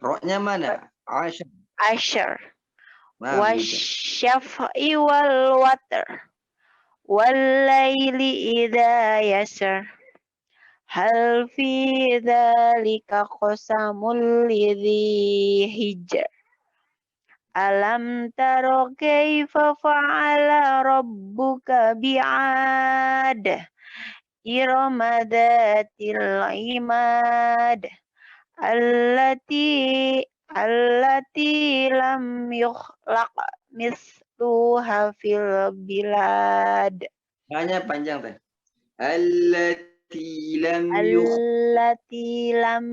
Roknya mana? Ashr. Ashr. Nah, begitu. Wasyaf'i wal watr. Wallaili idza yasr. Hal fi dzalika qasamul lidzi hijr. Alam taro kaifa fa'ala rabbuka bi'ad. Irama dzatil imad. Allati lam yukhlaq misluha fil bilad. Hanya panjang teh. Allati lam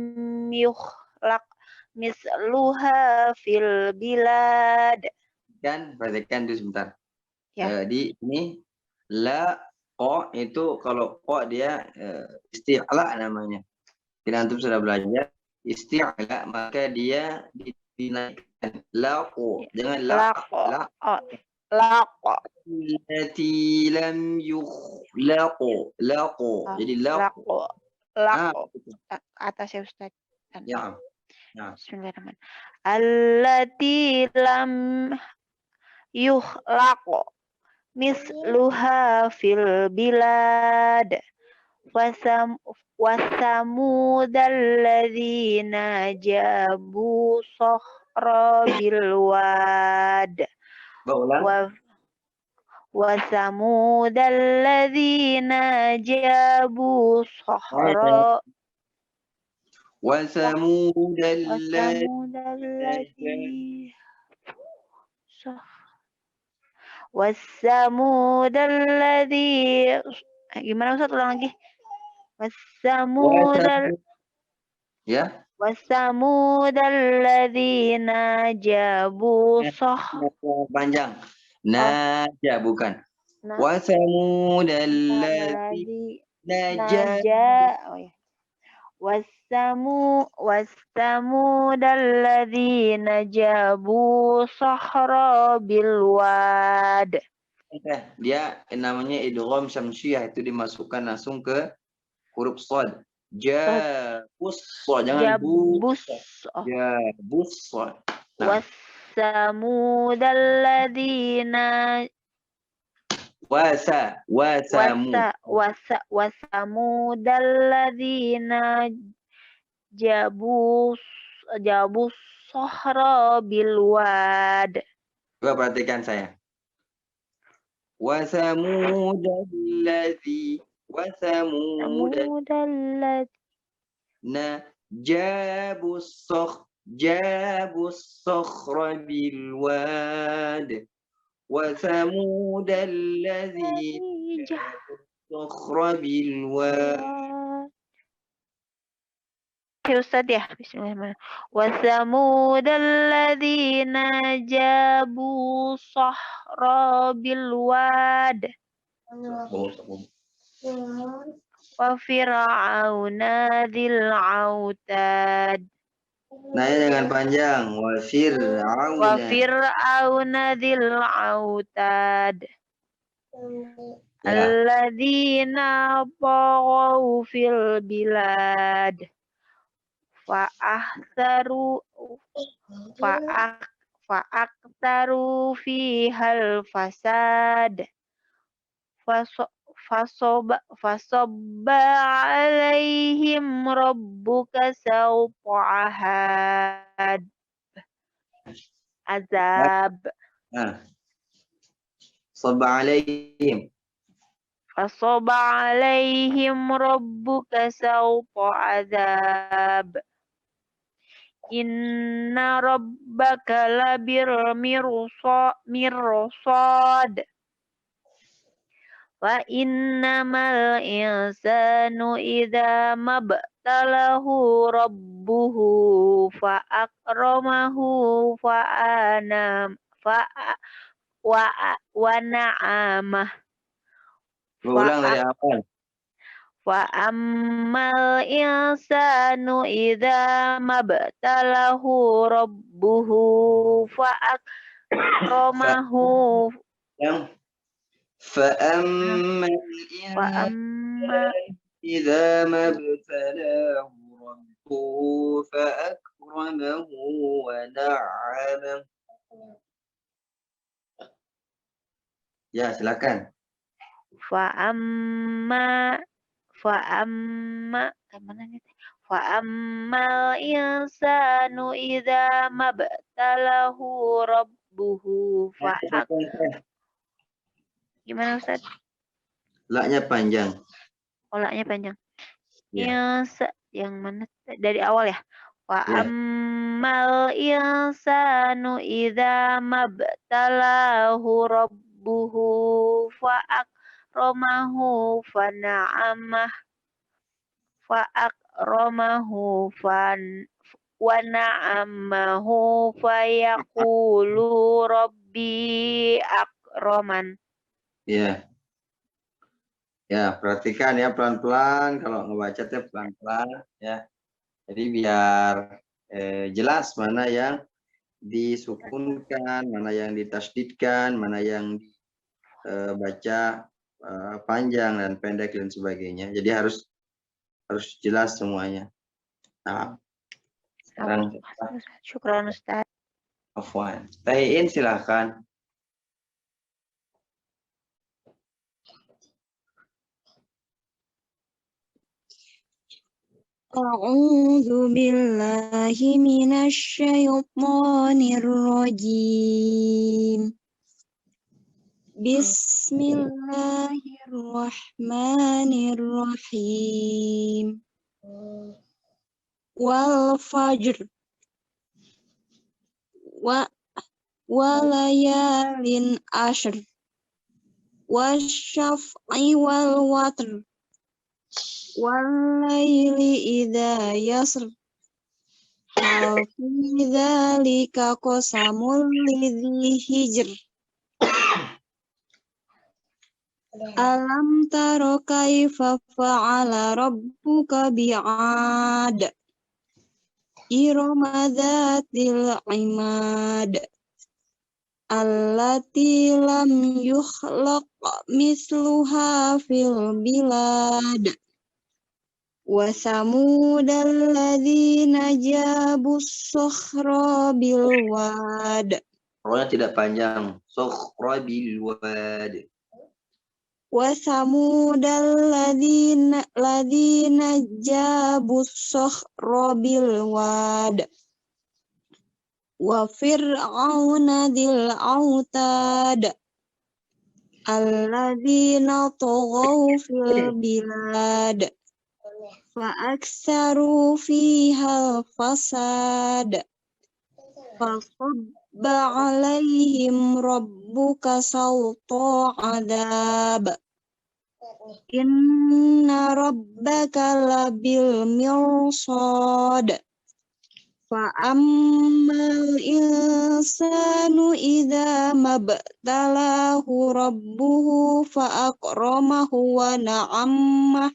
yukhlaq misluha fil bilad. kan, perhatikan dulu sebentar. Ya. Di ini la ko itu kalau ko dia isti'la namanya. Kita antum sudah belajar isti'la, maka dia dinaikkan laqo, jangan laqo. Laqo. Allati lam yukhlaqo. Jadi laqo. Laqo. Atas ya Ustaz. Ya. Bismillahirrahmanirrahim. Allati lam yukhlaqo misluha fil bilad. Wasamud alladzina jabu sokhra bilwad. Wasamud alladzina jabu sokhra. Wasamud alladzina Wasamud alladzi, gimana Ustaz, ulang lagi. Wasamud ya. Wasamud alladzina jabu panjang. Naja bukan. Wasamud alladzina Wasamud alladzina jabu sokhra bilwad. Dia namanya idgham syamsiyah, itu dimasukkan langsung ke huruf shad. Jabus, jangan bus. Jabus. Wasamud alladzina Wasamud alladzina jabu sokhra bilwad. Coba perhatikan saya. Wasamud jabu sokhra bilwad. وثمود الذين جابوا الصخر بالواد. Ya Ustaz ya, bismillahirrahmanirrahim. وثمود الذين جابوا الصخر بالواد. وفرعون ذي الأوتاد. Nah, jangan panjang. Wafir'auna dzil autad. Alladzina taghaw fil bilad. Fa'aktsaru fihal fasad. Fasobba alaihim rabbuka sawta azab. Sabba alaihim. Fasoba alaihim rabbuka sawta azab. Inna rabbaka labir mirsad. Wa innamal insanu idza mabtalahu rabbuhu fa akramahu fa anam fa wa na'amah Ulang dari awal. fa ammal insanu idza mabtalahu rabbuhu fa akramahu Yang فأما fa الإنسان amma إذا ما ابتلاه ربه فأكرمه ونعمه. Ya, silakan. Fa'amma mana nih? Fa'ammal insanu idza mabtalahu rabbuhu gimana Ustaz? Laknya panjang. Olaknya panjang. Ya. Yang mana? Dari awal ya. Fa'ammal insanu idza mabtalahu rabbuhu fa'akramahu wa na'amahu fayaqulu rabbi akraman. Ya. Ya, perhatikan ya pelan-pelan. Kalau ngebaca tuh pelan-pelan ya. Jadi biar jelas mana yang disukunkan, mana yang ditasdidkan, mana yang dibaca panjang dan pendek dan sebagainya. Jadi harus jelas semuanya. Nah, sekarang Syukran Ustaz. Afwan. Tayin silahkan. A'udzu billahi minasy syaithanir rajim. Bismillahirrahmanirrahim. Wal fajr wa layalin ashr wasyaf'i wal watr wal laili idza yasr hal fi dzalika qasamul lidzi hijr. Alam taro kaifa fa'ala rabbuka bi'ad irama dzatil imad allati lam yukhlaq misluha fil bilad wa samudal ladzina jabus sakhra bil wad. Rohnya tidak panjang. Sakhra bil wad. Wa samudal ladzina jabus sakhra bil wad. Wa fir'auna dzil autad alladzina taghaw fil bilad fa aktsaru fiha fasad fa sabba 'alaihim rabbuka sawta 'adzab inna rabbaka labil mirsad. Fa'ammal insanu idza mabtalahu rabbuhu fa'akramahu wa na'amah.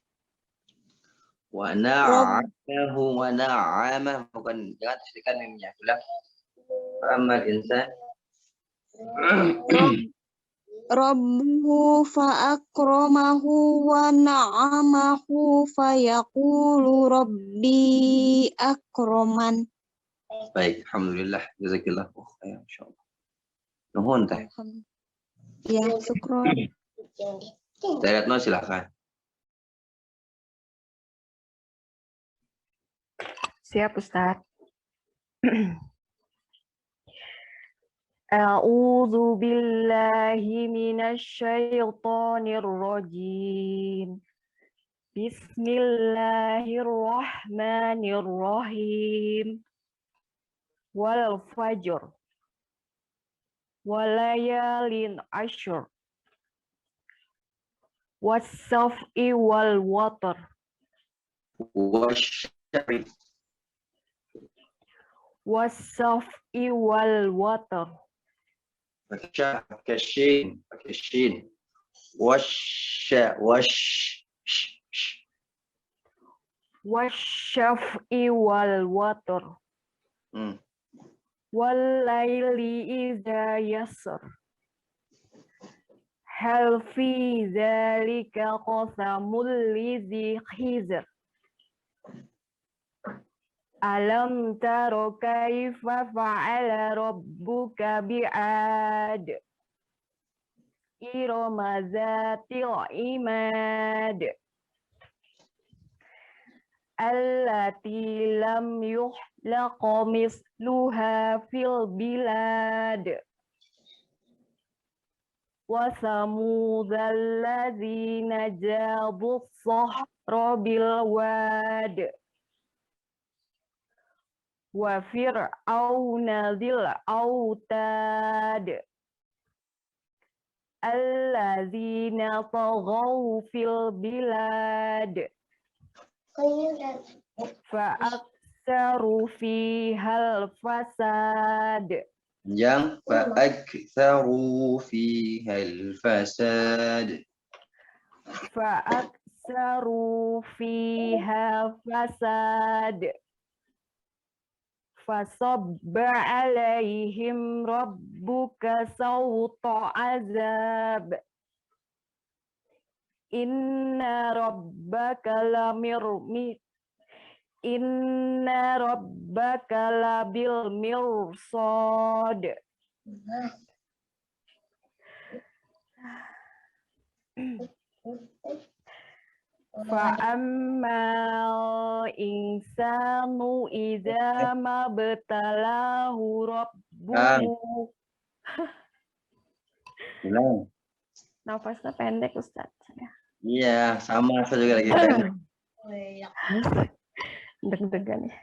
Wa na'amahu wa na'amah. Bukan, jangan disedikan mimnya. Ulang. Fa'ammal insan. Rabbuhu fa'akramahu wa na'amahu fayaqulu rabbi akraman. Baik, alhamdulillah. Jazakillah khair insyaallah. Nuhun teh. Ya, syukron. Dayatno silakan. Siap, Ustaz. A'udzu billahi minasyaitonir rajim. Bismillahirrahmanirrahim. Wal fajr. Walayalin ashr. Was-saf'i wal watar. Wasyari. Was-saf'i wal watar. Pakai shin. Pakai shin. Was-syaf'i wal watar. Wal laili idza yasr. Hal fi dzalika qasamul lidzi hizr. Alam tara kaifa fa'ala rabbuka bi'ad. Irama dzatil imad. Allati lam yuhlaq misluha fil bilad. Wa samud alladzina jabu sahra bil wad. Wa fir'auna dzil autad. Alladzina taghaw fil bilad. Fa'aktsaru fihal fasad. Yang fa'aktsaru fihal fasad. Fa'aktsaru fiha fasad. Fasabba alaihim rabbuka sawta azab. Inna rabbaka labil mirsad. Fa'ammal insanu idza mabtalahu rabbuhu. Ulang. Nafasnya pendek, Ustaz. Iya, sama saya juga lagi pendek. Deg-degan ya.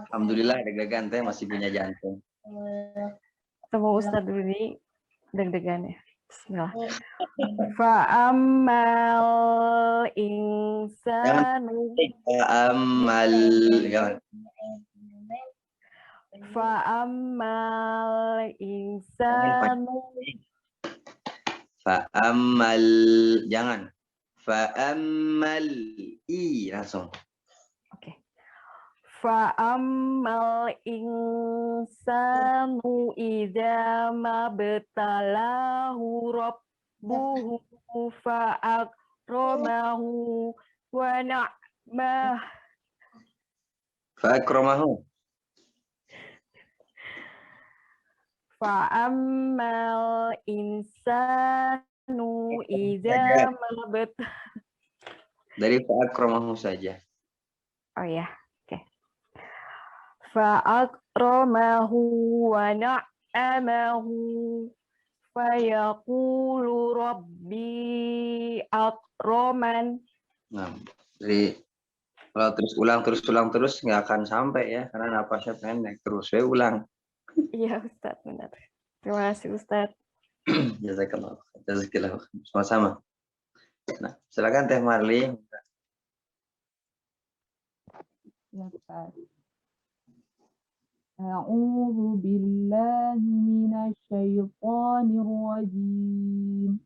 Alhamdulillah deg-degan teh masih punya jantung. Sama Ustaz dulu nih deg-degan ya. Bismillah. Fa'ammal insanu. Fa'ammal. Fa'ammal insanu. Fa'ammal. Jangan. Fa'ammal. I langsung. Oke. Fa'ammal insanu idza mabtalahu rabbuhu fa'akramahu wa na'mah. Fa'akramahu. Fa'ammal insanu idza mabtalahu. Dari fa'akramahu saja. Oh ya. Fa'akramahu wa na'amahu fayaqulu rabbi akraman. Nah, jadi kalau ulang terus nggak akan sampai ya karena napasnya pendek terus. Saya ulang. Iya Ustaz, benar. Terima kasih Ustaz. Jazakallah. Sama-sama. Nah, silakan Teh Marli. Ya, Ustaz. A'udzu billahi minasyaitonir rajim.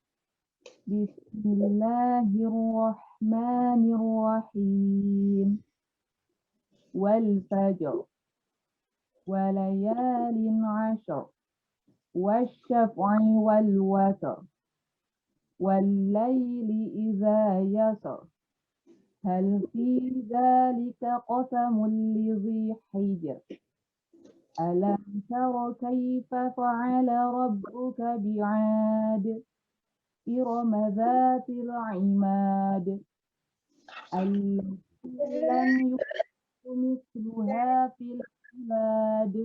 Bismillahirrahmanirrahim. Wal fajr. Walayalin 'ashr. Wasyaf'i wal watar. Wal laili idza yasr. Hal fi dzalika qasamul lidzi hijr. Alam tara kaifa fa'ala rabbuka bi'ad. Irama dzatil imad. Allati lam yukhluq mithluha fil bilad.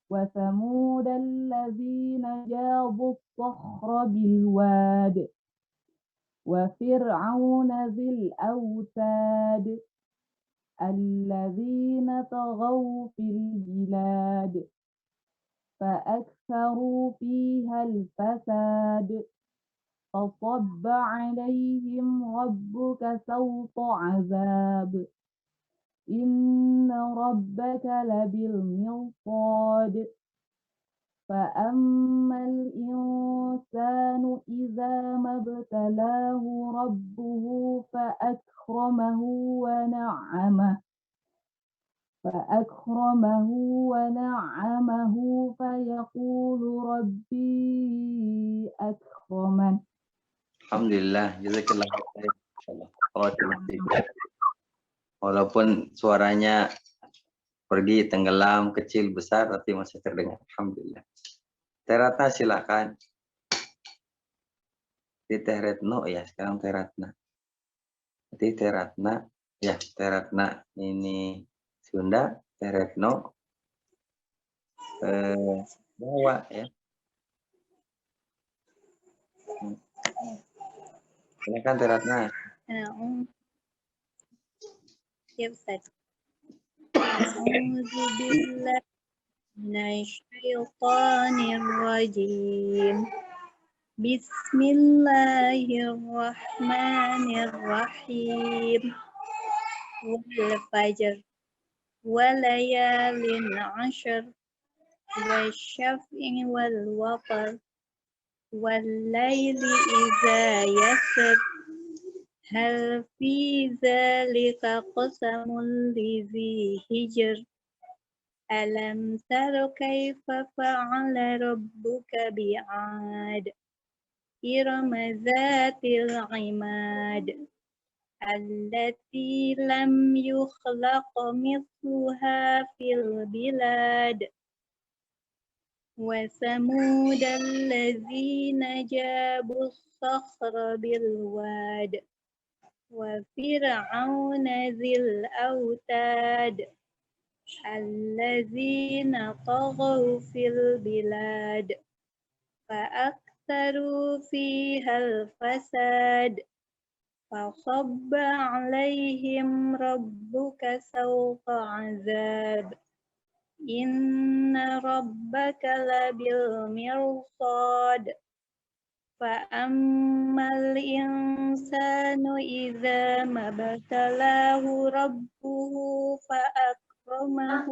وثمود الذين جابوا الصخر بالواد وفرعون ذي الأوتاد الذين طغوا في البلاد فأكثروا فيها الفساد فصب عليهم ربك سوط عذاب إن ربك لبالمرصاد فأما الإنسان إذا ما ابتلاه ربه فأكرمه ونعمه فيقول ربي أكرمن. Alhamdulillah, jazakallah khair. Insyaallah. Walaupun suaranya pergi, tenggelam, kecil, besar, tapi masih terdengar. Alhamdulillah. Teh Ratna silakan. Di Teh Retno ya, sekarang Teh Ratna. Jadi Teh Ratna, ya Teh Ratna ini Sunda, Teh Retno Jawa ya. Silakan Teh Ratna. Ya Ustaz. A'udzu billahi minasyaitonir rajim. Bismillahirrahmanirrahim. Wal fajr walayalin 'ashr wasyaf'i wal watr wal laili idza yasr hal fi dzalika qasamul lizi hijr alam tara kaifa fa'ala rabbuka bi'ad irama dzatil 'imad allati lam yukhlaq mithluha fil bilad wa samud allazina jabu as-sakhra bil wad wa fir'auna dzil autad allazina taghaw fil bilad fa aktharu fiha al-fasad فصب عليهم ربك سوط عذاب إن ربك لبالمرصاد فأما الإنسان إذا ما ابتلاه ربه فأكرمه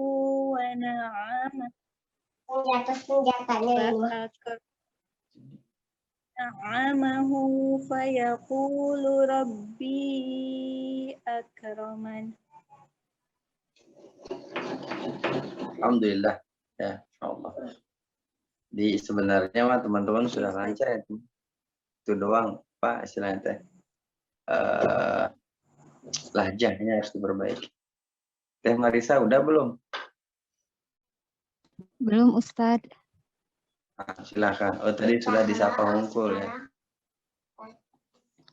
ونعمه فيقول ربي أكرمن. Alhamdulillah ya, insyaallah. Di sebenarnya mah teman-teman sudah lancar ya. Itu doang Pak istilahnya teh. Lahjahnya harus diperbaiki. Teh Marisa udah belum? Belum Ustadz. Silakan. Oh tadi sudah disapa Hungkul ya.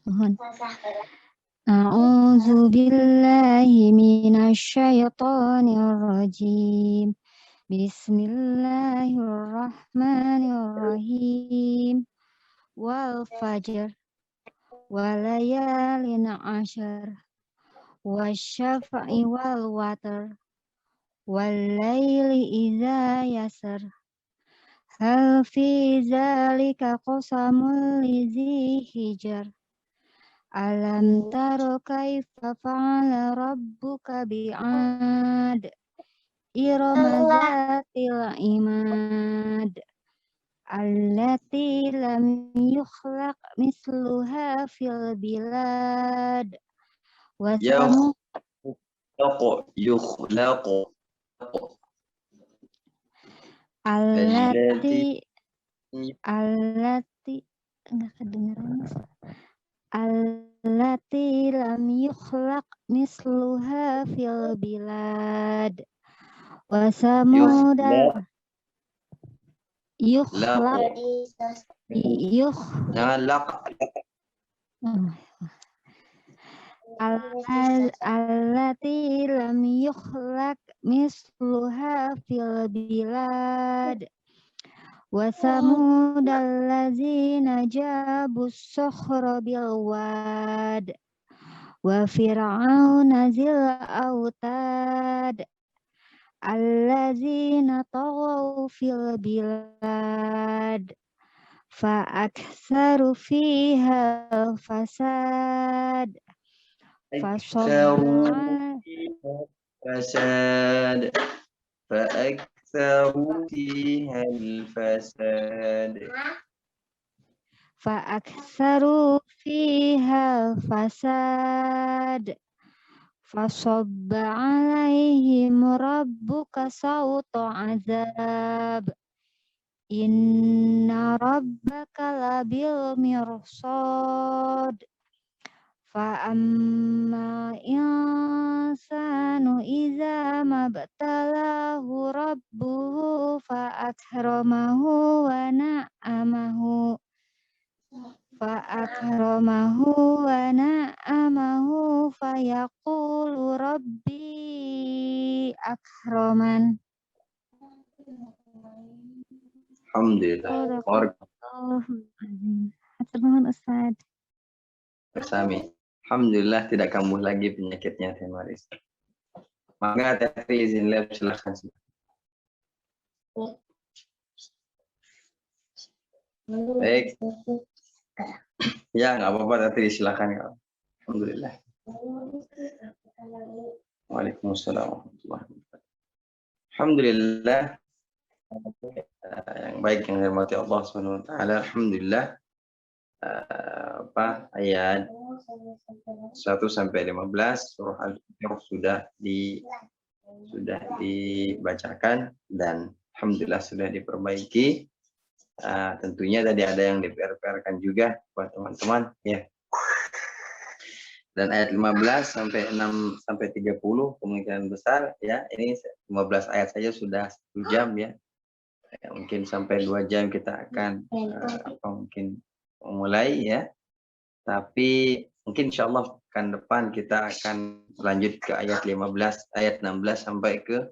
Mohon. A'udzu billahi minasyaitonir rajim. Bismillahirrahmanirrahim. Wal fajr walayalin 'ashr wasyaf'i wal watr wal laili idza yasr hal fi dzalika qasamul lizi hijr alam tara kaifa fa'ala rabbuka bi'ad irama dzatil imad allati lam yukhlaq misluha fil bilad wa samud Yukhlaqu allati enggak kedengeran allati lam yukhlaq misluha fil bilad wa samud yukhlaq jangan laq allati lam yukhlaq misluha fil bilad wa samud allazina jabus sokhra bil wad wa fir'auna zil autad allazina taghaw fil bilad fa aktsaru fiha fasad أكثروا فساد فأكثروا فيها الفساد فأكثروا فيها فساد فصب عليهم ربك صوت عذاب إن ربك لبالمرصاد فأما الإنسان إذا ما ابتلاه ربه فأكرمه ونعمه فيقول ربي أكرمن. Alhamdulillah. Hatur Ustaz. Bersami. Alhamdulillah tidak kambuh lagi penyakitnya Teh Maris. Maka Teh izin lab silakan. Baik. Ya, nggak apa-apa Teh silakan. Alhamdulillah. Waalaikumsalam warahmatullahi wabarakatuh. Alhamdulillah. Yang baik yang dirahmati Allah Subhanahu wa taala. Alhamdulillah. Ayat 1 sampai 15 surah Al-Baqarah sudah dibacakan dan alhamdulillah sudah diperbaiki. Tentunya tadi ada yang di-PR-kan juga buat teman-teman ya. Dan ayat 15 sampai 6 sampai 30 kemungkinan besar ya, ini 15 ayat saja sudah 1 jam ya. Mungkin sampai 2 jam kita akan mungkin memulai ya. Tapi mungkin insyaallah pekan depan kita akan lanjut ke ayat 15, ayat 16 sampai ke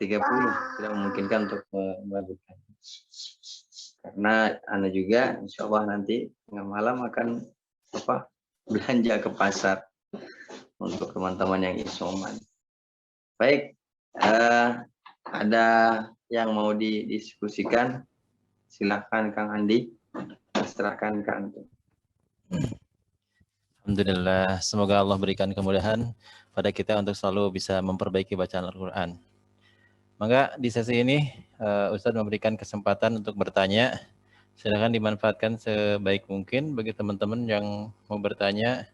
30. Tidak memungkinkan untuk melanjutkan. Karena Anda juga insyaallah nanti tengah malam akan belanja ke pasar untuk teman-teman yang isoman. Baik, ada yang mau didiskusikan? Silakan Kang Andi. Serahkan ke Antum. Alhamdulillah, semoga Allah berikan kemudahan pada kita untuk selalu bisa memperbaiki bacaan Al-Quran. Maka di sesi ini Ustadz memberikan kesempatan untuk bertanya. Silakan dimanfaatkan sebaik mungkin bagi teman-teman yang mau bertanya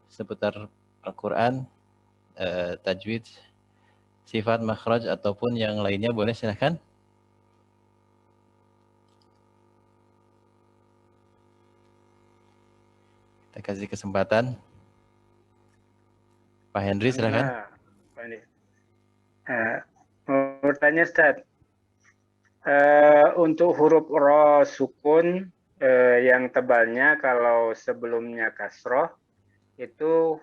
seputar Al-Quran, tajwid, sifat, makhraj ataupun yang lainnya, boleh silakan. Kita kasih kesempatan. Pak Henry, silakan. Mau bertanya, Ustaz. Untuk huruf ro sukun yang tebalnya kalau sebelumnya kasroh itu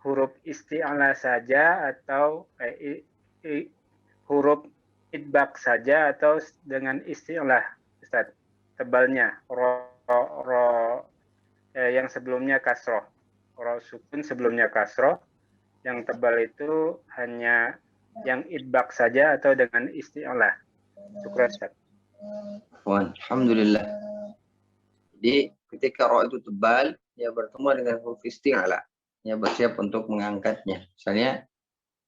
huruf isti'alah saja atau huruf idbaq saja atau dengan isti'alah, Ustaz, tebalnya ro yang sebelumnya kasroh, ro sukun sebelumnya kasroh, yang tebal itu hanya yang idbaq saja atau dengan isti'alah. Syukran, Ustaz. Alhamdulillah. Jadi ketika ro itu tebal, ya bertemu dengan huruf isti'alah, ya bersiap untuk mengangkatnya. Misalnya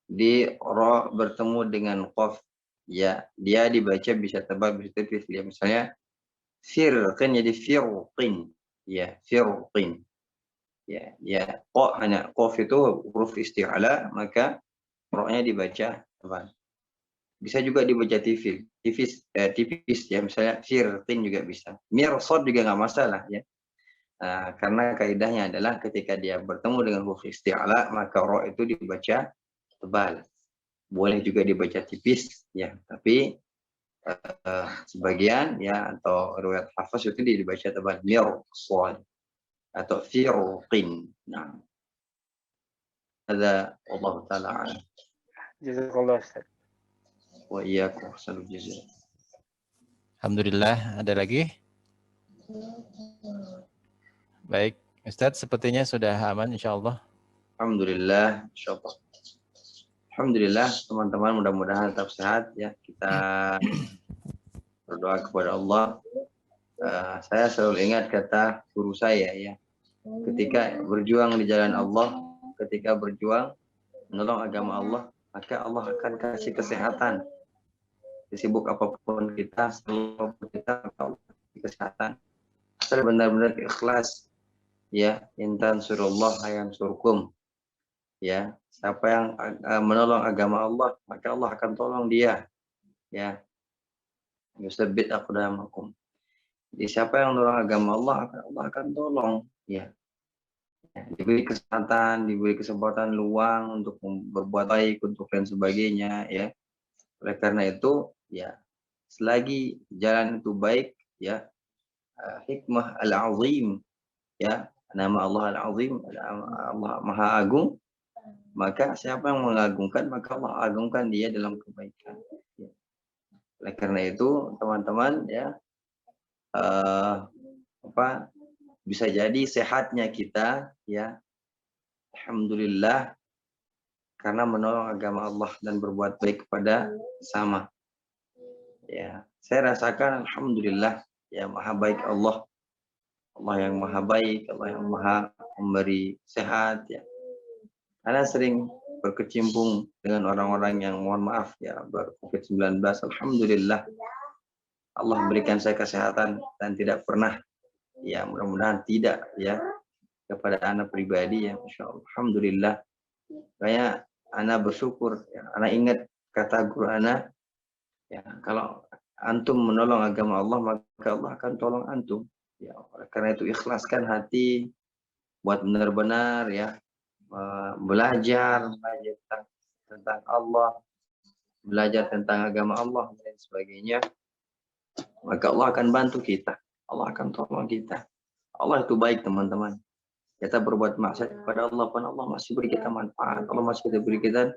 di ro bertemu dengan qaf, ya dia dibaca bisa tebal bisa tipis. Ya, misalnya firqin jadi firqin, ya firqin. Ya hanya qaf itu huruf isti'alah, maka ro-nya dibaca tebal. Bisa juga dibaca tipis ya, misalnya firqin juga bisa. Mirsad juga nggak masalah ya. Karena kaidahnya adalah ketika dia bertemu dengan huruf isti'alah maka ro itu dibaca tebal. Boleh juga dibaca tipis ya, tapi sebagian ya atau riwayat hafaz itu dibaca tebal. Mirsad. atau firqin. Nah, ada Allah Ta'ala a'lam. Jazakallah Ustaz. Wa iyyakum ahsanul jazaa. Alhamdulillah, ada lagi? Baik, Ustadz sepertinya sudah aman insyaallah. Alhamdulillah, insyaallah. Alhamdulillah, teman-teman, mudah-mudahan tetap sehat ya. Kita berdoa kepada Allah. Saya selalu ingat kata guru saya ya. Ketika berjuang di jalan Allah, ketika berjuang menolong agama Allah, maka Allah akan kasih kesehatan. Sibuk apapun kita, apapun kita, Allah kasih kesehatan. Asal benar-benar ikhlas ya, intan surullah yansurkum. Ya, siapa yang menolong agama Allah, maka Allah akan tolong dia. Ya. Yusabbit aqdamakum. Jadi siapa yang menolong agama Allah akan tolong. Ya. Diberi kesempatan, diberi kesempatan luang untuk berbuat baik, untuk dan sebagainya. Ya. Oleh karena itu, ya, selagi jalan itu baik, ya, hikmah al-azim, ya, nama Allah al-azim, Allah Maha Agung, maka siapa yang mengagungkan, maka Allah agungkan dia dalam kebaikan. Ya. Oleh karena itu, teman-teman, ya, bisa jadi sehatnya kita, ya, alhamdulillah, karena menolong agama Allah dan berbuat baik kepada sesama. Ya, saya rasakan alhamdulillah, ya, maha baik Allah. Allah yang maha baik, Allah yang maha memberi sehat, ya. Karena sering berkecimpung dengan orang-orang yang mohon maaf ya COVID-19, alhamdulillah Allah berikan saya kesehatan dan tidak pernah, ya, mudah-mudahan tidak, ya, kepada anak pribadi, ya, insyaallah. Alhamdulillah. Kayak anak bersyukur, ya, anak ingat kata guru anak, ya, kalau antum menolong agama Allah, maka Allah akan tolong antum. Ya, karena itu ikhlaskan hati buat benar-benar, ya, belajar tentang Allah, belajar tentang agama Allah dan sebagainya, maka Allah akan bantu kita, Allah akan tolong kita. Allah itu baik, teman-teman. Kita berbuat maksiat kepada Allah pun Allah masih beri kita manfaat, Allah masih beri kita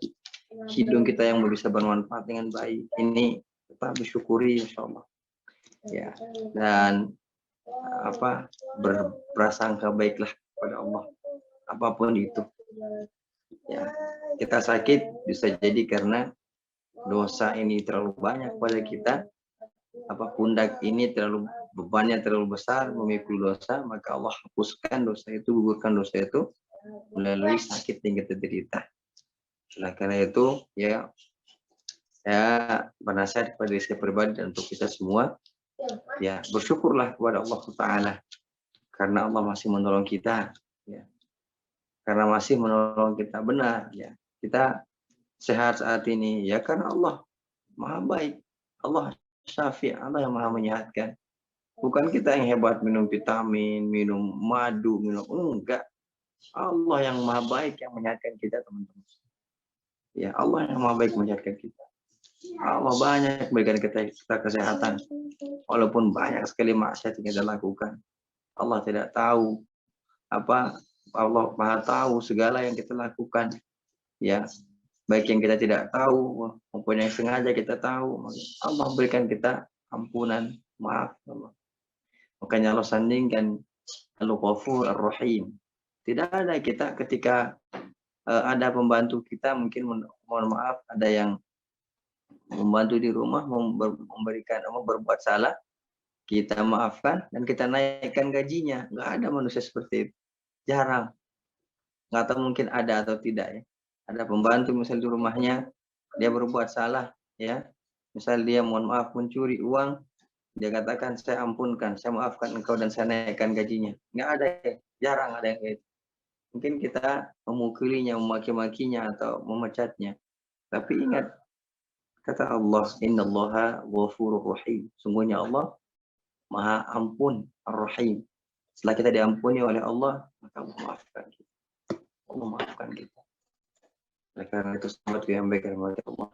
hidung kita yang bisa bermanfaat dengan baik. Ini kita bersyukuri insyaallah. Ya, dan berprasangka baiklah kepada Allah apapun itu. Ya, kita sakit bisa jadi karena dosa ini terlalu banyak pada kita, pundak ini bebannya terlalu besar memikul dosa, maka Allah hapuskan dosa itu, gugurkan dosa itu melalui sakit yang kita derita. Oleh karena itu, ya, saya bernasihat kepada diri saya pribadi dan untuk kita semua, ya, bersyukurlah kepada Allah Ta'ala karena Allah masih menolong kita, ya. Karena masih menolong kita benar, ya. Kita sehat saat ini, ya, karena Allah maha baik, Allah syafi', Allah yang maha menyehatkan. Bukan kita yang hebat minum vitamin, minum madu, enggak. Allah yang maha baik yang menyehatkan kita, teman-teman. Ya, Allah yang maha baik menyehatkan kita. Allah banyak berikan kita kesehatan. Walaupun banyak sekali maksiat yang kita lakukan. Allah tidak tahu Allah maha tahu segala yang kita lakukan. Ya, baik yang kita tidak tahu maupun yang sengaja kita tahu. Allah berikan kita ampunan, maaf Allah. Makanya Allah sandingkan Al-Ghafur Ar-Rahim. Tidak ada kita ketika ada pembantu kita, mungkin mohon maaf, ada yang membantu di rumah, berbuat salah, kita maafkan dan kita naikkan gajinya. Nggak ada manusia seperti itu. Jarang. Nggak tahu mungkin ada atau tidak, ya. Ada pembantu misalnya di rumahnya, dia berbuat salah, ya. Misal dia mohon maaf mencuri uang, dia katakan saya ampunkan, saya maafkan engkau dan saya naikkan gajinya. Nggak ada, ya. Jarang ada yang kayak itu. Mungkin kita memukulinya, memaki-makinya atau memecatnya. Tapi ingat kata Allah, innallaha ghafurur rahim. Sungguhnya Allah Maha Ampun Ar-Rahim. Setelah kita diampuni oleh Allah, maka Allah maafkan kita. Allah maafkan kita. Oleh karena itu, sahabat yang baik kepada Allah,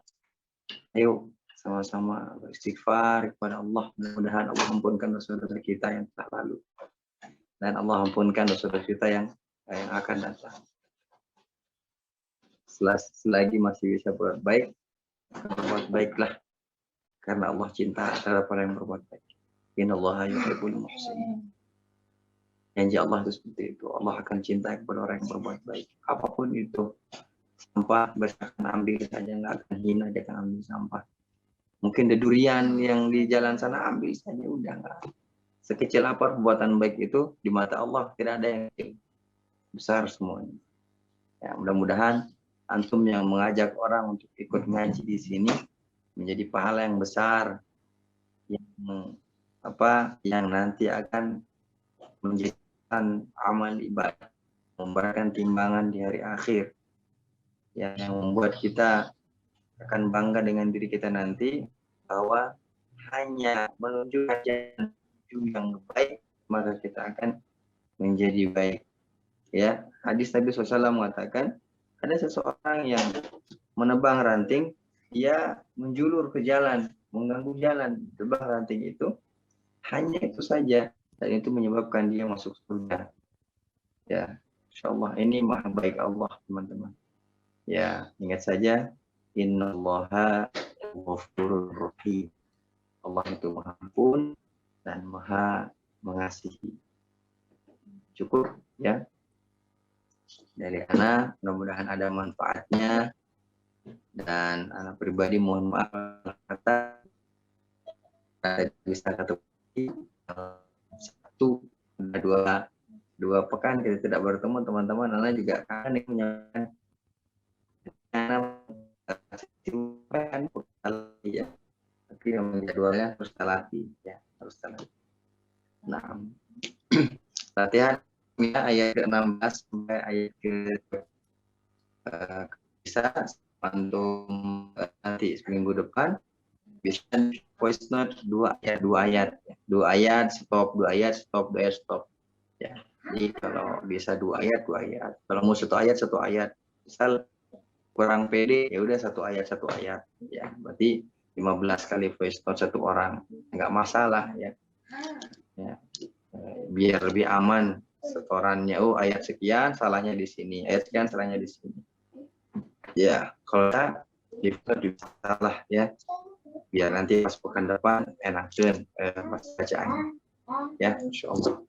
ayo sama-sama beristighfar kepada Allah. Mudah-mudahan Allah ampunkan dosa-dosa kita yang telah lalu. dan Allah ampunkan dosa-dosa kita yang akan datang. Selagi masih bisa berbuat baik, berbuat baiklah, karena Allah cinta terhadap orang yang berbuat baik. Innallaha yuhibbul muhsinin. Janji Allah itu seperti itu. Allah akan cinta kepada orang yang berbuat baik. Apapun itu, sampah bersihkan, ambil saja, nggak akan hina, dia akan ambil sampah. Mungkin ada durian yang di jalan sana, ambil saja, udah nggak. Sekecil apa perbuatan baik itu di mata Allah, tidak ada yang kecil, besar semuanya. Ya, mudah-mudahan antum yang mengajak orang untuk ikut ngaji di sini menjadi pahala yang besar, yang nanti akan menjadikan amal ibadah, memberikan timbangan di hari akhir, yang membuat kita akan bangga dengan diri kita nanti, bahwa hanya menuju jalan yang baik maka kita akan menjadi baik. Ya, hadis Nabi SAW mengatakan ada seseorang yang menebang ranting, dia menjulur ke jalan, mengganggu jalan, tebang ranting itu, hanya itu saja, dan itu menyebabkan dia masuk surga. Ya, insyaallah ini maha baik Allah, teman-teman. Ya, ingat saja, innallaha ghafurur rahim. Allah itu maha ampun dan maha mengasihi. Cukup ya dari anak, mudah-mudahan ada manfaatnya, dan anak pribadi mohon maaf kata bisa satu dua pekan kita tidak bertemu, teman-teman. Anak juga kangen menyampaikan ya, tapi yang jadwalnya harus latih ya, harus latih. Nah, latihan ayat ke-16 sampai ayat ke bisa antum nanti seminggu depan bisa voice note 2 ayat stop ya. Jadi kalau bisa 2 ayat, kalau mau 1 ayat, misal kurang pede ya udah 1 ayat ya, berarti 15 kali voice note 1 orang, nggak masalah ya. Biar lebih aman setorannya. Oh, ayat sekian salahnya di sini, ayat sekian salahnya di sini. Ya, kalau di salah ya, biar nanti pas pekan depan enakan pas bacaannya. Ya, insyaallah.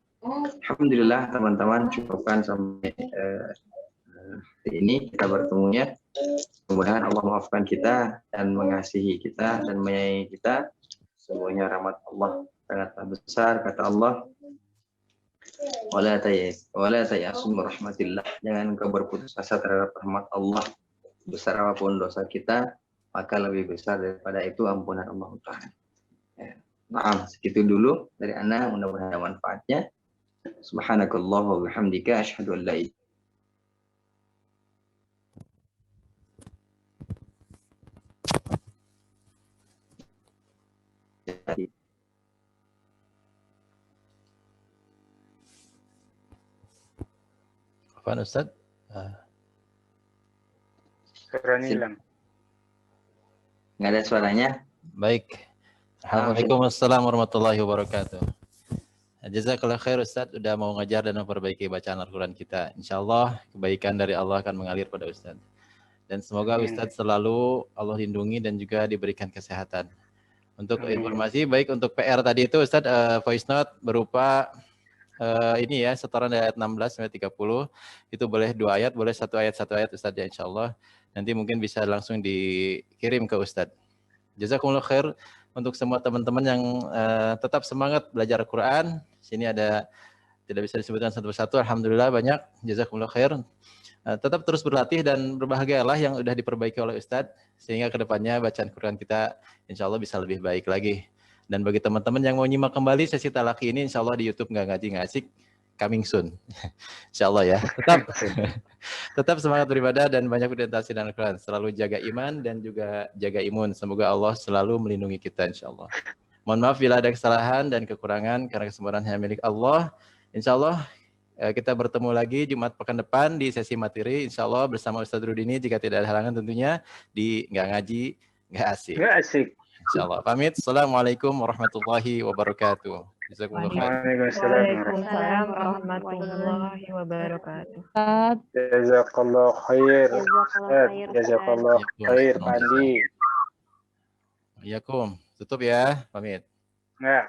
Alhamdulillah teman-teman, cukupkan sampai hari ini kita bertemunya. Mudah-mudahan Allah maafkan kita dan mengasihi kita dan menyayangi kita. Semuanya rahmat Allah sangatlah besar, kata Allah. Wala tayasu rahmatillah. Jangan engkau berputus asa terhadap rahmat Allah. Besar apapun dosa kita, maka lebih besar daripada itu ampunan Allah Ta'ala. Ya. Nah, segitu dulu dari ana, mudah-mudahan ada manfaatnya. Subhanakallah wa bihamdika asyhadu an la ilaha illa anta. Apaan Ustaz? Suaranya hilang. Nggak ada suaranya? Baik. Waalaikumsalam warahmatullahi wabarakatuh. Jazakallah khair Ustaz, sudah mau ngajar dan memperbaiki bacaan Al-Quran kita. Insyaallah kebaikan dari Allah akan mengalir pada Ustaz. Dan semoga Ustaz selalu Allah lindungi dan juga diberikan kesehatan. Untuk informasi, baik untuk PR tadi itu Ustaz, voice note berupa ini ya, setoran dari ayat 16 sampai 30, itu boleh 2 ayat, boleh 1 ayat Ustaz ya, insyaallah. Nanti mungkin bisa langsung dikirim ke Ustaz. Jazakumullah khair untuk semua teman-teman yang tetap semangat belajar Al-Quran. Sini ada, tidak bisa disebutkan satu persatu, alhamdulillah banyak. Jazakumullah khair. Tetap terus berlatih dan berbahagialah yang sudah diperbaiki oleh Ustaz, sehingga kedepannya bacaan Quran kita insya Allah bisa lebih baik lagi. Dan bagi teman-teman yang mau nyimak kembali sesi talaki ini, insya Allah di YouTube Nggak Ngaji Nggak Asik, coming soon. Insya Allah ya. Tetap semangat beribadah dan banyak meditasi dan Al-Quran. Selalu jaga iman dan juga jaga imun. Semoga Allah selalu melindungi kita insya Allah. Mohon maaf bila ada kesalahan dan kekurangan, karena kesempurnaan hanya milik Allah. Insya Allah kita bertemu lagi Jumat pekan depan di sesi materi, insya Allah bersama Ustadz Rudini, jika tidak ada halangan tentunya, di Nggak Ngaji Nggak Asik. Nggak asik. Insya Allah. Pamit. Assalamualaikum warahmatullahi wabarakatuh. Jazakumullah khair. Waalaikumsalam warahmatullahi wabarakatuh. Ustaz. Jazakallah khair. Jazakallah khair, Pak Andi. Iyakum. Tutup ya, pamit. Nah.